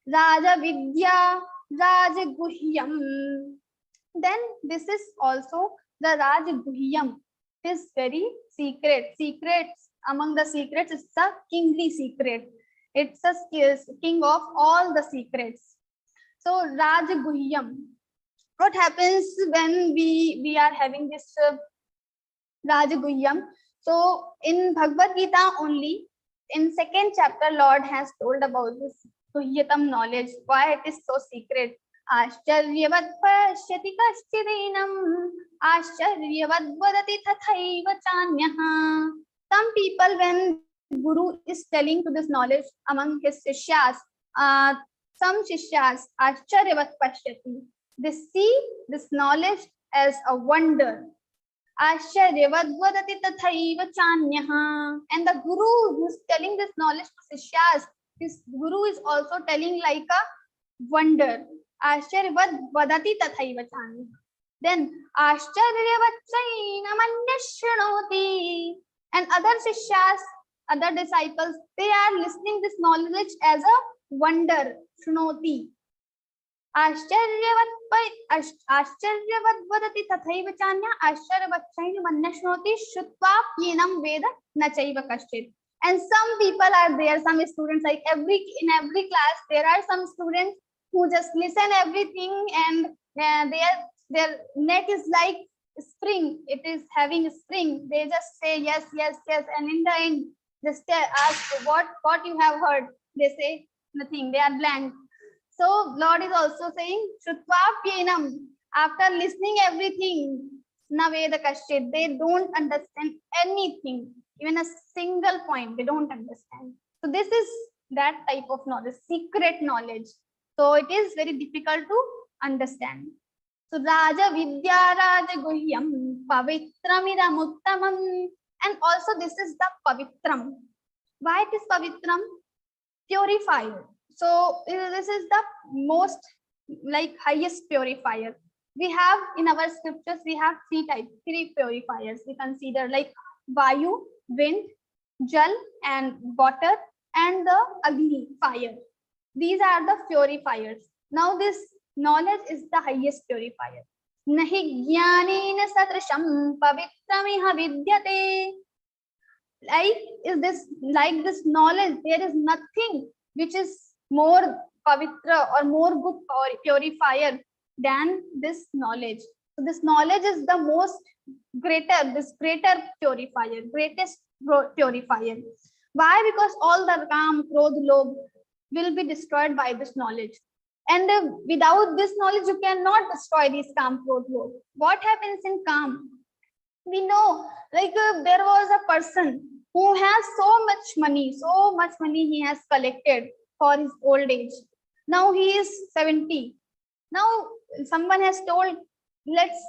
Raja Vidya, Raja Guhyam. Then this is also the Raja Guhyam. It is very secret. Secrets, among the secrets, it's a kingly secret. It's a king of all the secrets. So Raja Guhyam. What happens when we are having this Raja Guhyam? So in Bhagavad Gita only, in 2nd chapter, Lord has told about this Guhyatam knowledge, why it is so secret. Ashcharyavat pashyati kaschidinam, Ashcharyavat vadati tathaiva chanyaha. Some people, when Guru is telling to this knowledge among his shishyas, some shishyas, Ashcharyavat pashyati, they see this knowledge as a wonder. Ashcharyavat vadati tathaiva chanyaha. And the Guru who is telling this knowledge to shishyas, this Guru is also telling like a wonder. Ashcharyavat vadati tathaiva chanyaha. Then Ashcharyavat chainamanyashrunoti. And other shishyas, other disciples, they are listening this knowledge as a wonder. Shrunoti. Ashcharyavat vadati tathaiva chanya, Ashcharyavat chainamanyashrunoti shutva yenam veda nachaiva kaschid. And some people are there, some students, like in every class, there are some students who just listen everything and their neck is like spring. It is having a spring. They just say yes, yes, yes, and in the end, just ask what you have heard. They say nothing. They are blank. So Lord is also saying, Shrutva after listening everything, Naveda Kashchit, they don't understand anything, even a single point, they don't understand. So this is that type of knowledge, secret knowledge. So it is very difficult to understand. So Raja Vidya, Raja Guhyam, Pavitramidam Uttamam. And also this is the Pavitram. Why it is Pavitram? Purifier. So this is the most like highest purifier. We have in our scriptures, we have three purifiers. We consider like Vayu, wind, Jal and water, and the Agni, fire. These are the purifiers. Now this knowledge is the highest purifier. Nahi jnanena satrisham pavitramiha vidyate. Like this knowledge, there is nothing which is more pavitra or more good purifier than this knowledge. So this knowledge is the most greatest purifier. Why? Because all the Ram, Krodh, Lobh will be destroyed by this knowledge. And without this knowledge, you cannot destroy these Kam, Krodh, Lobh. What happens in Kam? We know, like there was a person who has so much money he has collected for his old age. Now he is 70. Now someone has told, let's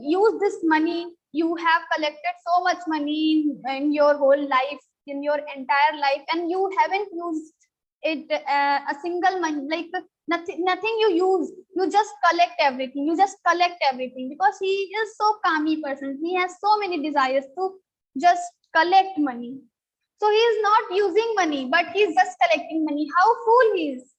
use this money. You have collected so much money in your whole life, in your entire life, and you haven't used it a single money, like nothing you use. You just collect everything. Because he is so calmy person. He has so many desires to just collect money. So he is not using money, but he is just collecting money. How fool he is.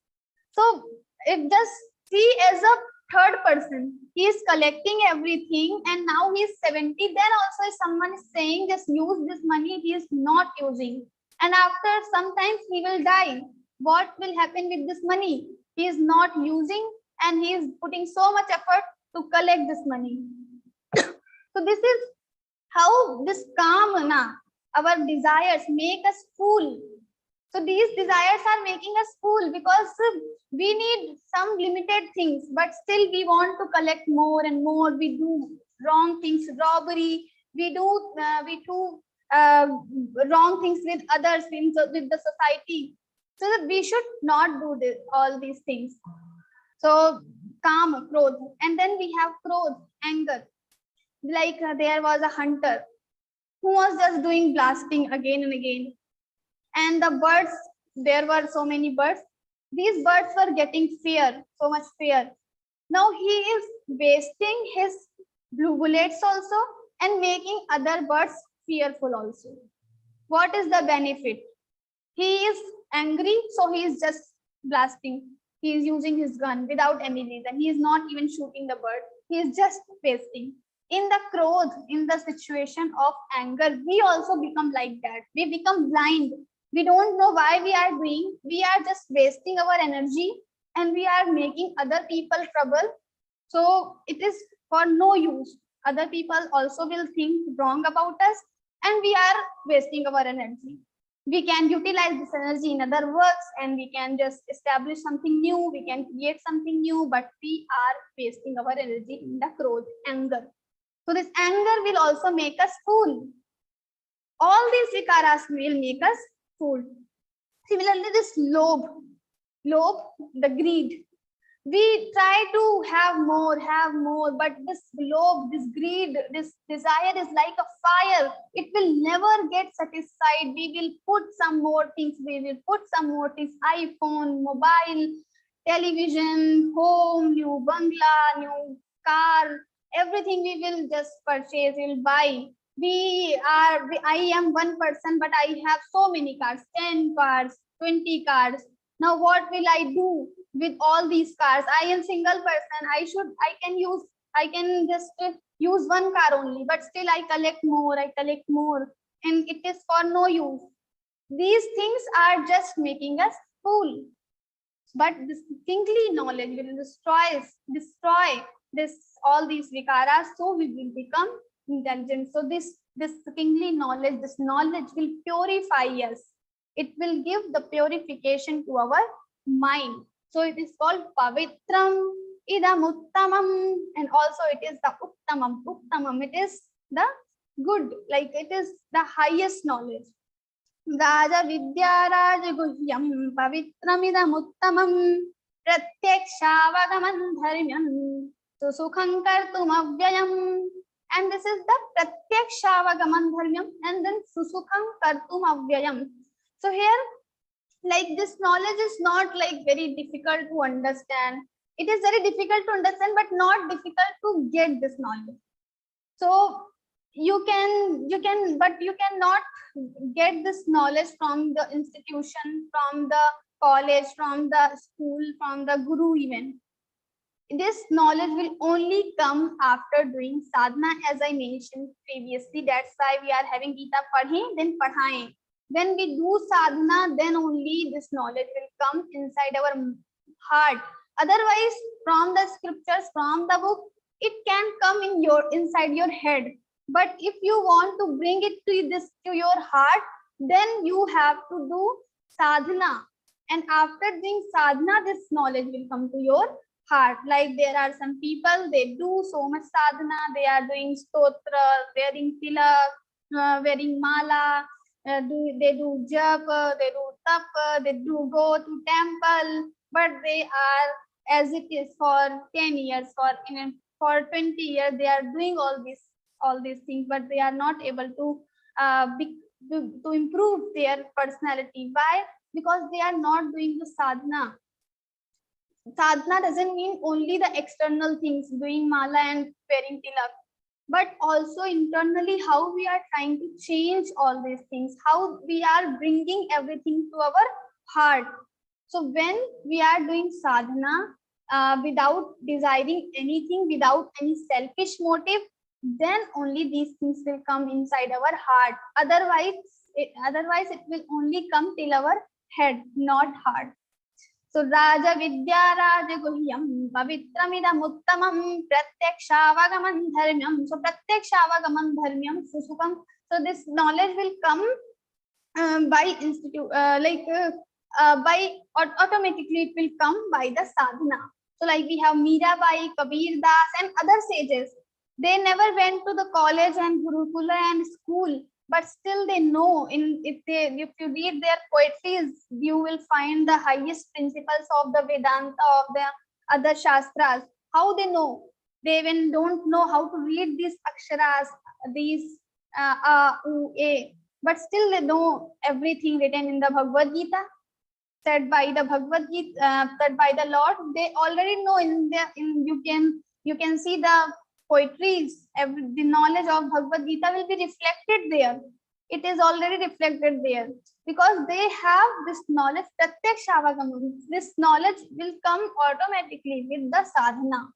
So if just see as a third person, he is collecting everything, and now he is 70. Then also if someone is saying just use this money, he is not using. And after sometimes he will die. What will happen with this money? He is not using, and he is putting so much effort to collect this money. So this is how this kamana, our desires, make us fool. So these desires are making us fool, because we need some limited things, but still we want to collect more and more. We do wrong things, robbery. We do wrong things with others, with the society. So that we should not do this, all these things. So Kam, Krodh, and then we have Krodh, anger. Like there was a hunter who was just doing blasting again and again. And the birds, there were so many birds. These birds were getting fear, so much fear. Now he is wasting his blue bullets also and making other birds fearful also. What is the benefit? He is angry, so he is just blasting. He is using his gun without any reason. He is not even shooting the bird. He is just wasting. In the Krodh, in the situation of anger, we also become like that. We become blind. We don't know why we are doing. We are just wasting our energy, and we are making other people trouble. So it is for no use. Other people also will think wrong about us, and we are wasting our energy. We can utilize this energy in other works, and we can just establish something new. We can create something new, but we are wasting our energy in the Krodh, anger. So this anger will also make us fool. All these vikaras will make us fool. Similarly, this lobh, the greed. We try to have more, but this lobh, this greed, this desire is like a fire. It will never get satisfied. We will put some more things. iPhone, mobile, television, home, new bungalow, new car, everything we will just purchase, we'll buy. I am one person, but I have so many cars, 10 cars, 20 cars. Now what will I do with all these cars? I am single person. I can just use one car only, but still I collect more, and it is for no use. These things are just making us fool. But this kingly knowledge will destroy this all these vikaras, so we will become intelligent. So this kingly knowledge, this knowledge will purify us. It will give the purification to our mind. So it is called pavitram idam uttamam, and also it is the uttamam. It is the good, like it is the highest knowledge. Raja Vidya Raja Guhyam Pavitram idam uttamam Pratyakshavagamam dharmyam Susukham kartum avyayam. And this is the Pratyakshavagamam dharmyam, and then Susukham kartum avyayam. So here, like this knowledge is not like very difficult to understand. It is very difficult to understand, but not difficult to get this knowledge. So you cannot get this knowledge from the institution, from the college, from the school, from the guru even. This knowledge will only come after doing sadhana, as I mentioned previously. That's why we are having Geeta Padhe, then Padhaye. When we do sadhana, then only this knowledge will come inside our heart. Otherwise, from the scriptures, from the book, it can come in inside your head. But if you want to bring it to your heart, then you have to do sadhana. And after doing sadhana, this knowledge will come to your heart. Like there are some people, they do so much sadhana, they are doing stotra, wearing tilak, wearing mala, they do japa, they do tapa, they do go to temple, but they are, as it is for 10 years, for 20 years, they are doing all these things, but they are not able to to improve their personality. Why? Because they are not doing the sadhana. Sadhana doesn't mean only the external things, doing mala and wearing tilak, but also internally how we are trying to change all these things, how we are bringing everything to our heart. So when we are doing sadhana without desiring anything, without any selfish motive, then only these things will come inside our heart. Otherwise it will only come till our head, not heart. So Raja Vidya Raja Guhyam Pavitramidam Uttamam Pratyakshavagamam Dharmyam. So Pratyakshavagamam Dharmyam Susukam. So this knowledge will come by automatically it will come by the sadhana. So like we have Mirabai, Kabir Das and other sages. They never went to the college and Gurukula and school, but still they know. If you read their poetries, you will find the highest principles of the Vedanta, of the other Shastras. How they know? They even don't know how to read these aksharas, these A, but still they know everything written in the Bhagavad-Gītā, said by the Bhagavad-Gītā, said by the Lord. They already know you can see the poetries, the knowledge of Bhagavad-Gītā will be reflected there. It is already reflected there because they have this knowledge. Pratyakshavagamam. This knowledge will come automatically with the sadhana.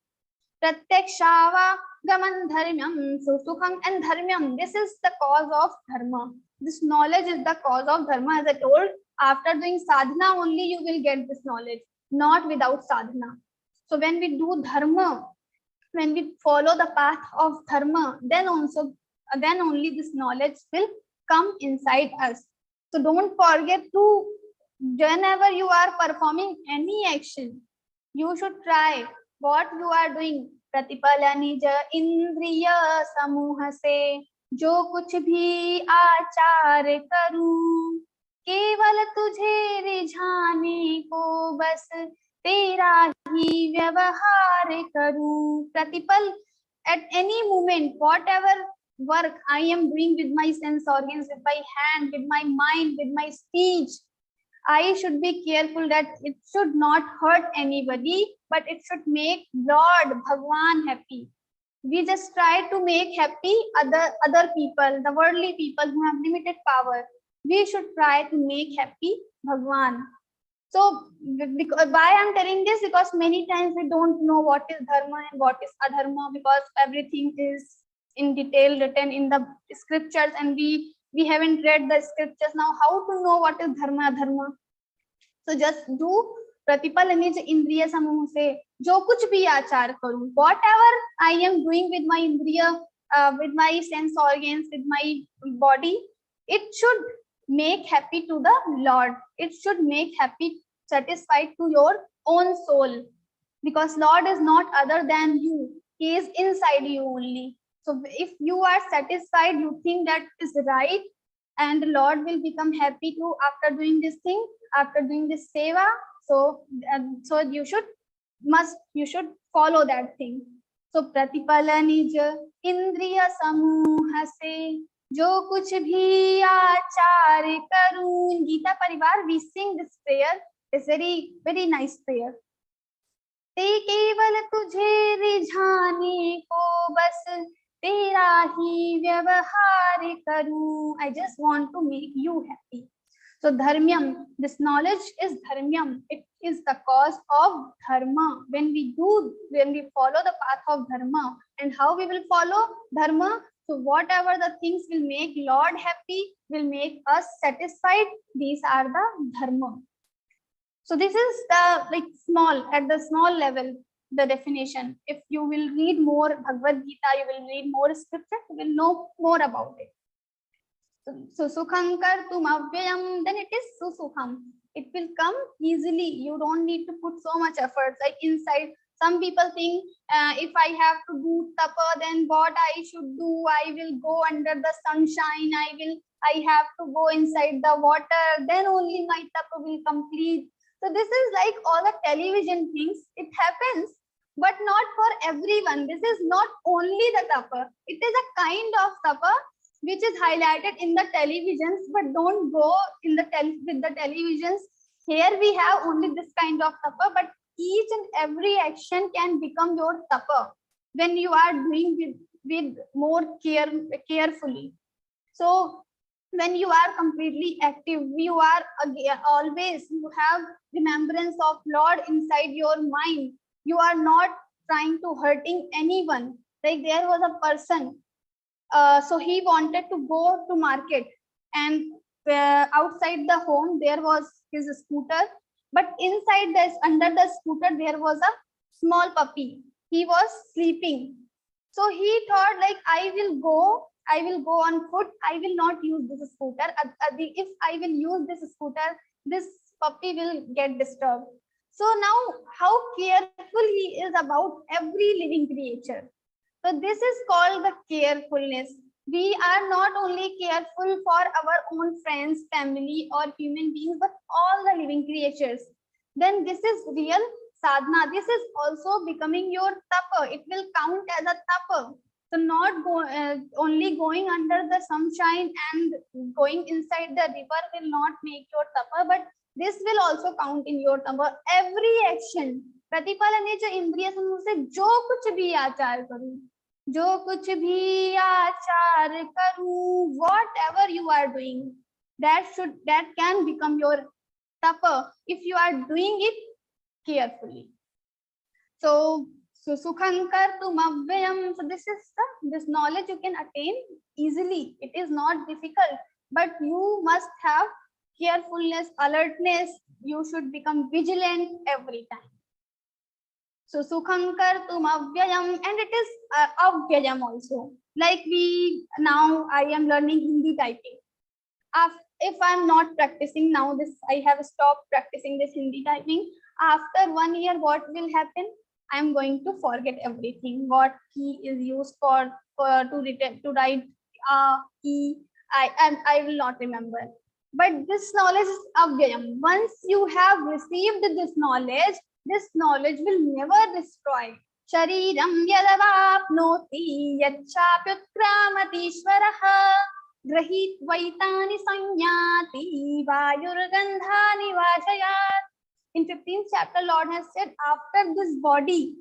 Pratyakshavagamam dharmyam susukham, and dharmyam. This is the cause of dharma. This knowledge is the cause of dharma. As I told, after doing sadhana only you will get this knowledge, not without sadhana. So when we do dharma, when we follow the path of dharma, then only this knowledge will come inside us. So don't forget to, whenever you are performing any action, you should try what you are doing. Pratipala nija indriya samuha se jo kuch bhi aachar karu, keval tujhe rijhane ko bas tera hi vyavahar karu. Pratipal, at any moment, whatever work I am doing with my sense organs, with my hand, with my mind, with my speech, I should be careful that it should not hurt anybody, but it should make Lord Bhagwan happy. We just try to make happy other people, the worldly people who have limited power. We should try to make happy Bhagwan. So why I'm telling this? Because many times we don't know what is dharma and what is adharma, because everything is in detail written in the scriptures and we haven't read the scriptures. Now how to know what is dharma adharma? So just do pratipal nij indriya samuh se jo kuch bhi aachar karu. Whatever I am doing with my indriya, with my sense organs, with my body, it should make happy to the Lord. It should make happy, satisfied to your own soul, because Lord is not other than you. He is inside you only. So if you are satisfied, you think that is right, and the Lord will become happy too after doing this thing, after doing this seva. So you should follow that thing. So pratipala nij indriya samuha se jo kuch bhi aachar karu. In Geeta Parivar, we sing this prayer. It's very, very nice prayer. Te keval tujhe rijhane ko bas tera hi vyavahar karu. I just want to make you happy. So dharmyam, this knowledge is dharmyam. It is the cause of dharma. When we follow the path of dharma, and how we will follow dharma? So whatever the things will make Lord happy, will make us satisfied, these are the dharma. So this is the at the small level. the definition. If you will read more Bhagavad Gita, you will read more scripture, you will know more about it. So sukham kartum avyayam, then it is susukham. It will come easily. You don't need to put so much effort. Like inside, some people think if I have to do tapa, then what I should do? I will go under the sunshine. I have to go inside the water. Then only my tapa will complete. So this is like all the television things. It happens, but not for everyone. This is not only the tapa. It is a kind of tapa which is highlighted in the televisions, but don't go in the with the televisions. Here we have only this kind of tapa, but each and every action can become your tapa when you are doing with more carefully. So when you are completely active, you are always, you have remembrance of Lord inside your mind. You are not trying to hurting anyone. Like there was a person, so he wanted to go to market, and outside the home there was his scooter, but inside this, under the scooter, there was a small puppy. He was sleeping. So he thought, like, I will go on foot. I will not use this scooter. If I will use this scooter, this puppy will get disturbed. So now how careful he is about every living creature. So this is called the carefulness. We are not only careful for our own friends, family, or human beings, but all the living creatures. Then this is real sadhana. This is also becoming your tapa. It will count as a tapa. So not only going under the sunshine and going inside the river will not make your tapa, but this will also count in your tapa. Every action, प्रतिफल जो इंद्रिय समूह से जो कुछ भी आचार करूं, जो कुछ भी आचार करूं, whatever you are doing, that can become your tapa if you are doing it carefully. So sukham kartum avyayam. So this knowledge you can attain easily. It is not difficult, but you must have carefulness, alertness. You should become vigilant every time. So sukham kartum avyayam, and it is avyayam also. Like now I am learning Hindi typing. If I'm not practicing now, I have stopped practicing this Hindi typing. After 1 year, what will happen? I'm going to forget everything. What key is used to write E, I will not remember. But this knowledge is avyayam. Once you have received this knowledge will never destroy. Shariram yadavapnoti yachapyutkramati ishvaraha grahit vaitani sanyati vayurgandhani vashayat. In 15th chapter, Lord has said, after this body,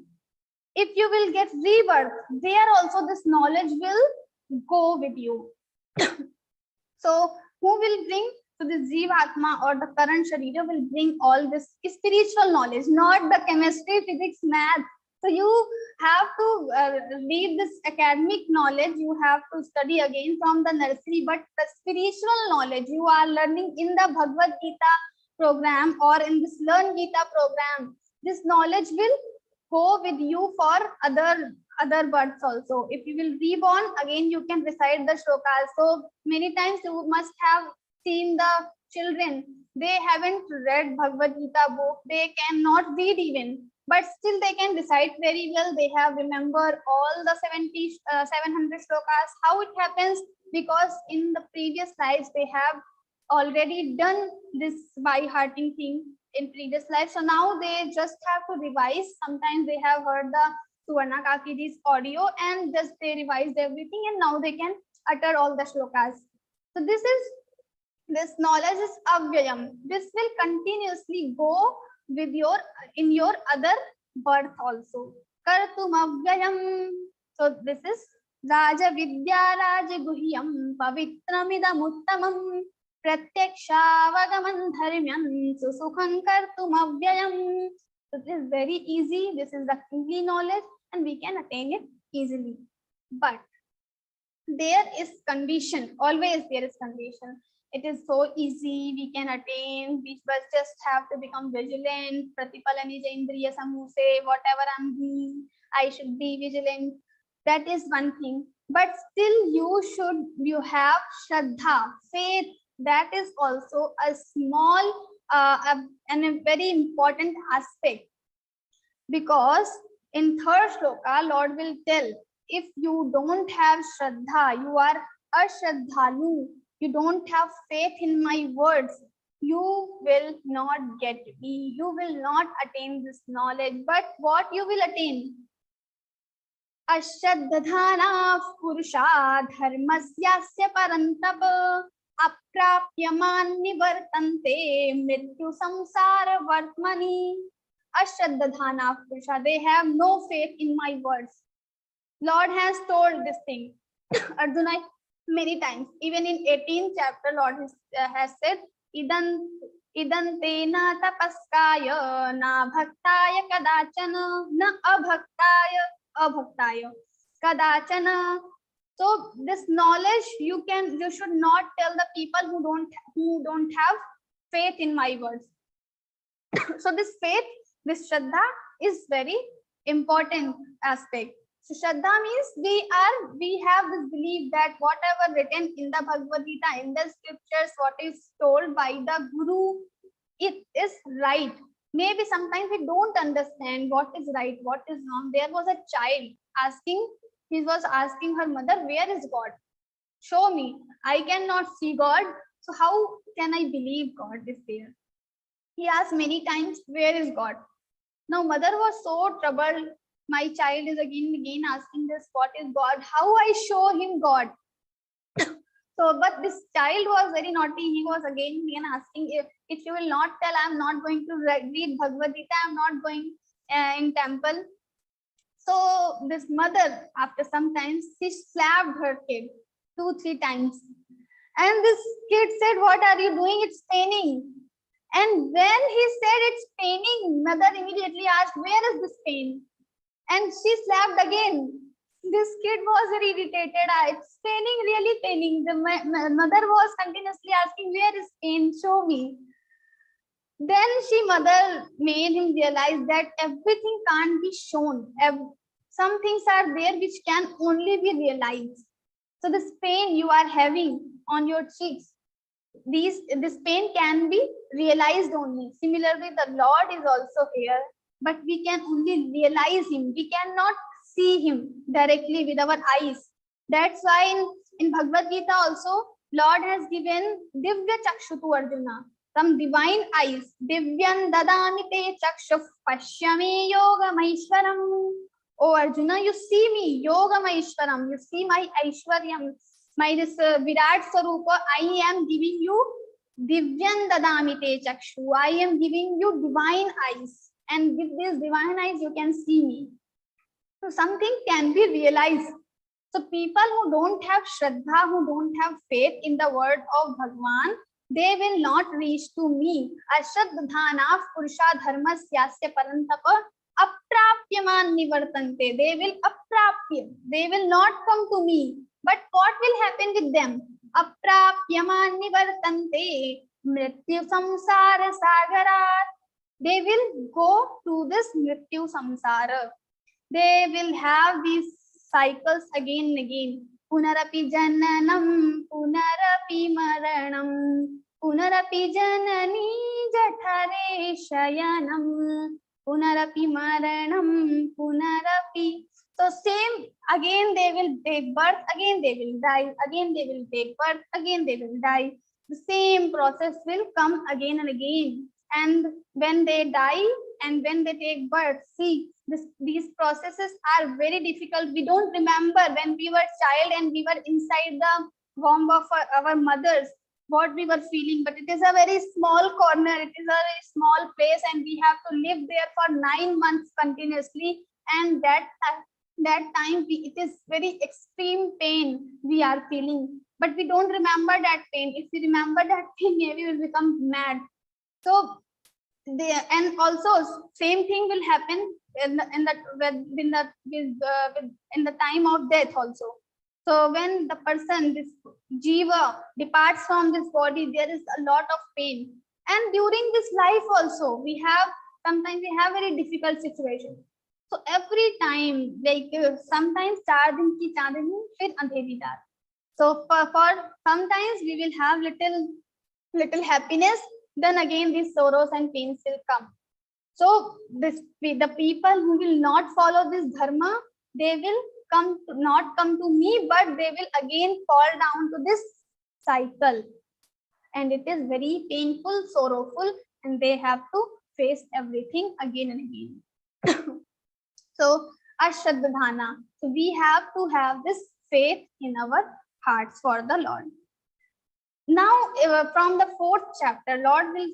if you will get rebirth, there also this knowledge will go with you. So who will bring? So the Jivatma or the current Sharira will bring all this spiritual knowledge, not the chemistry, physics, math. So you have to leave this academic knowledge. You have to study again from the nursery, but the spiritual knowledge you are learning in the Bhagavad Gita program or in this Learn Gita program, this knowledge will go with you for other births also. If you will reborn, again you can recite the shlokas. So many times you must have seen the children, they haven't read Bhagavad Gita book, they cannot read even, but still they can recite very well. They have remembered all the 700 shlokas. How it happens? Because in the previous lives they have already done this by hearting thing in previous life. So now they just have to revise. Sometimes they have heard the Suvarna Kakiji's audio and just they revised everything, and now they can utter all the shlokas. So this knowledge is avyayam. This will continuously go with in your other birth also. Kartum avyayam. So this is Raja Vidya Raja Guhyam Pavitramidam Uttamam Pratyakshavagamam Dharmyam Susukham Kartum avyayam. So this is very easy. This is the kingly knowledge and we can attain it easily. But there is condition. Always there is condition. it is so easy, we can attain, we just have to become vigilant. Pratipalani Jendriya Samuse, whatever I'm doing, I should be vigilant. That is one thing. But still you have Shraddha, faith. That is also a small and a very important aspect. Because in third shloka, Lord will tell, if you don't have Shraddha, you are ashraddhalu, you don't have faith in my words, you will not get me, you will not attain this knowledge. But what you will attain? Ashraddhana purusha dharmasyasya parantap akrapyaman nivartante mrityu samsara vartmani. Ashraddhana purusha, they have no faith in my words. Lord has told this thing Arjuna many times. Even in 18th chapter, Lord has said, Idan te na tapaskaya na bhaktaya kadachana na abhaktaya kadachana. So this knowledge you should not tell the people who don't have faith in my words. So this faith, this Shraddha is very important aspect. So Shraddha means we have this belief that whatever written in the Bhagavad Gita, in the scriptures, what is told by the Guru, it is right. Maybe sometimes we don't understand what is right, what is wrong. There was a child he was asking her mother, where is God? Show me. I cannot see God. So how can I believe God is there? He asked many times, where is God? Now mother was so troubled. My child is again asking this, what is God? How I show him God? So, but this child was very naughty. He was again asking, if you will not tell, I am not going to read Bhagavad Gita, I am not going in temple. So this mother, after some time, she slapped her kid 2-3 times. And this kid said, what are you doing? It's paining. And when he said it's paining, mother immediately asked, where is this pain? And she slapped again. This kid was very irritated. It's paining, really paining. The mother was continuously asking, where is pain? Show me. Then mother made him realize that everything can't be shown. Some things are there which can only be realized. So this pain you are having on your cheeks, this pain can be realized only. Similarly, the Lord is also here, but we can only realize him. We cannot see him directly with our eyes. That's why in Bhagavad Gita also, Lord has given Divya Chakshu to Arjuna, some divine eyes. Divyan dadami te chakshu pashyami yogam aishwaram. Oh Arjuna, you see me, yogam aishwaram. You see my aishwaryam, my this Virat Sarupa. I am giving you Divyan dadami te chakshu. I am giving you divine eyes. And with these divine eyes, you can see me. So something can be realized. So people who don't have Shraddha, who don't have faith in the word of Bhagwan, they will not reach to me. Ashraddhana purusha dharmasyasya parantapa aprapyaman nivartante. They will aprapya. They will not come to me. But what will happen with them? Aprapyaman nivartante mrityu samsara sagarat. They will go to this mrityu samsara. They will have these cycles again and again. Punarapi jananam, punarapi maranam, punarapi janani jathare shayanam, punarapi maranam, punarapi. So same, again they will take birth, again they will die, again they will take birth, again they will die. The same process will come again and again. And when they die and when they take birth, see, these processes are very difficult. We don't remember when we were child and we were inside the womb of our mothers, what we were feeling. But it is a very small corner, it is a very small place, and we have to live there for 9 months continuously. And that time, it is very extreme pain we are feeling. But we don't remember that pain. If we remember that pain, maybe we will become mad. So, and also same thing will happen in the time of death also. So when the person, this jiva, departs from this body, there is a lot of pain. And during this life also, sometimes we have very difficult situations. So every time, like sometimes 4 दिन की चांदनी फिर अंधेरी रात. So for sometimes we will have little happiness, then again these sorrows and pains will come. So the people who will not follow this dharma, they will not come to me, but they will again fall down to this cycle, and it is very painful, sorrowful, and they have to face everything again and again. So ashraddhana, so we have to have this faith in our hearts for the Lord. Now from the 4th chapter, Lord will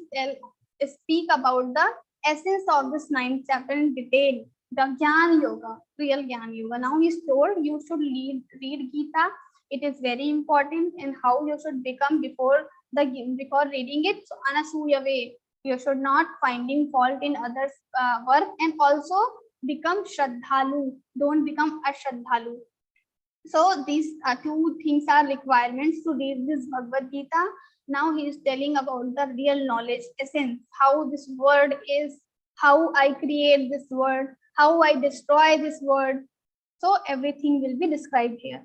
speak about the essence of this 9th chapter in detail, the Jnana Yoga, real Jnana Yoga. Now he is told you should read Geeta. It is very important, and how you should become before reading it. So anasuya way, you should not finding fault in others' work, and also become shraddhalu. Don't become ashraddhalu. So these 2 things are requirements to read this Bhagavad Gita. Now he is telling about the real knowledge, essence, how this word is, how I create this word, how I destroy this word. So everything will be described here.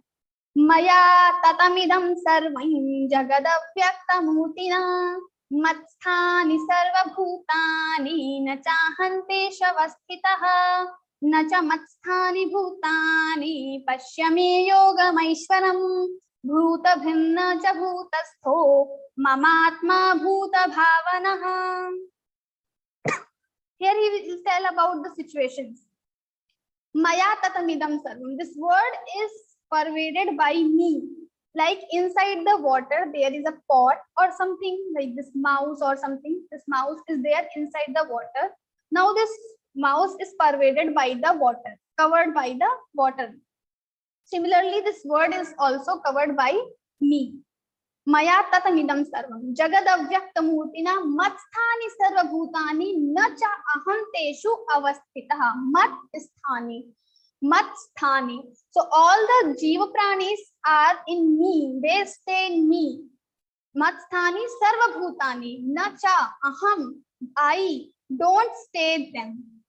Maya tatamidam sarvam jagadavyakthamurtina matsthani sarvabhutani na chahante shavasthitaha na cha matsthani bhutani pashyami yogamaishwaram bhuta bhinna cha bhutastho mamatma bhuta bhavanaha. Here he will tell about the situations. Maya tatamidam sarvam. This word is pervaded by me. Like inside the water, there is a pot or something like this mouse or something. This mouse is there inside the water. Now this mouse is pervaded by the water, covered by the water. Similarly, this word is also covered by me. Maya tatamidam sarvam jagadavyakthamurtina matsthani sarvabhutani na cha aham teshu avasthitaha. Matsthani. So all the jiva pranis are in me, they stay in me. Matsthani sarvabhutani na cha aham, I don't stay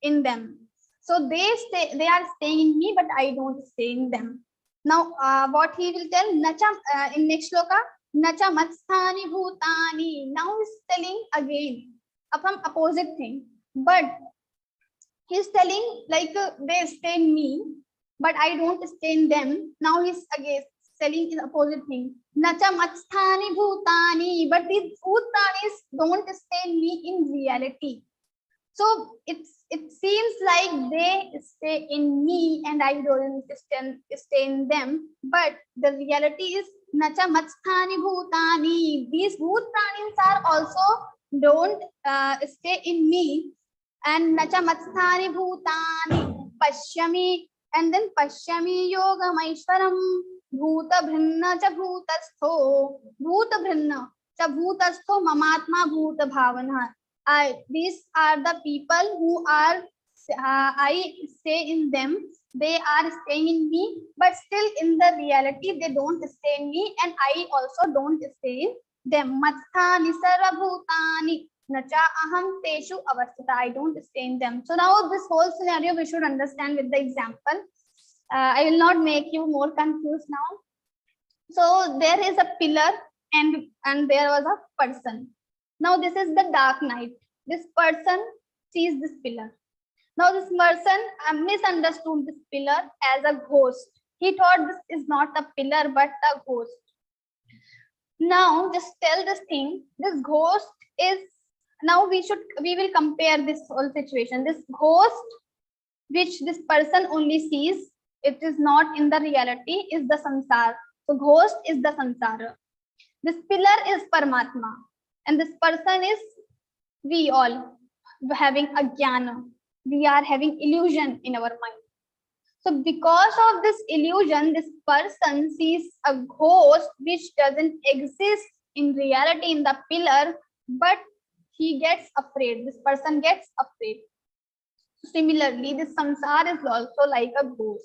in them. So they are staying in me, but I don't stay in them. Now what he will tell, nacha in next shloka, nacha matsthani bhutani. Now he's telling again upon opposite thing, but he's telling like they stay in me, but I don't stay in them. Now he's again telling the opposite thing. Nacha matsthani bhutani, but these bhutanis don't stay in me in reality. So it seems like they stay in me and I don't stay in them, but the reality is nacha matsthani bhutani. These bhutanis are also don't stay in me, and nacha matsthani bhutani pashyami, and then pashyami yogamaishwaram bhuta bhinna cha bhutastho cha bhutastho mamatma bhuta bhavana. These are the people who are I stay in them, they are staying in me, but still in the reality they don't stay in me and I also don't stay in them. Matsthani sarvabhutani nacha aham teshu avasthita. I don't stay in them. So now this whole scenario we should understand with the example. I will not make you more confused now. So there is a pillar and there was a person. Now this is the dark night. This person sees this pillar. Now this person misunderstood this pillar as a ghost. He thought this is not a pillar but a ghost. Now just tell this thing. This ghost is, now we will compare this whole situation. This ghost which this person only sees, it is not in the reality, is the samsara. So ghost is the samsara. This pillar is Paramatma. And this person is we all having a jnana. We are having illusion in our mind. So because of this illusion, this person sees a ghost which doesn't exist in reality in the pillar, but he gets afraid. This person gets afraid. Similarly, this samsara is also like a ghost.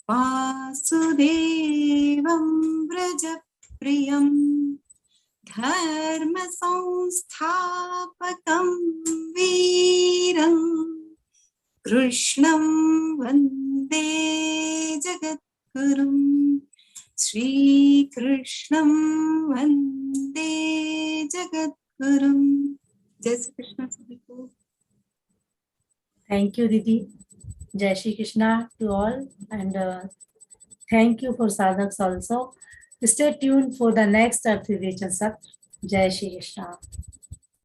वासुदेवं व्रजप्रियं धर्मसंस्थापकं वीरं कृष्णं वन्दे जगद्गुरुं श्रीकृष्णं वन्दे जगद्गुरुं। जय श्री कृष्ण सभी को। Thank you, Didi. Jai Shri Krishna to all, and thank you for sadhaks also. Stay tuned for the next Earth Vivechan Sat. Jai Shri Krishna.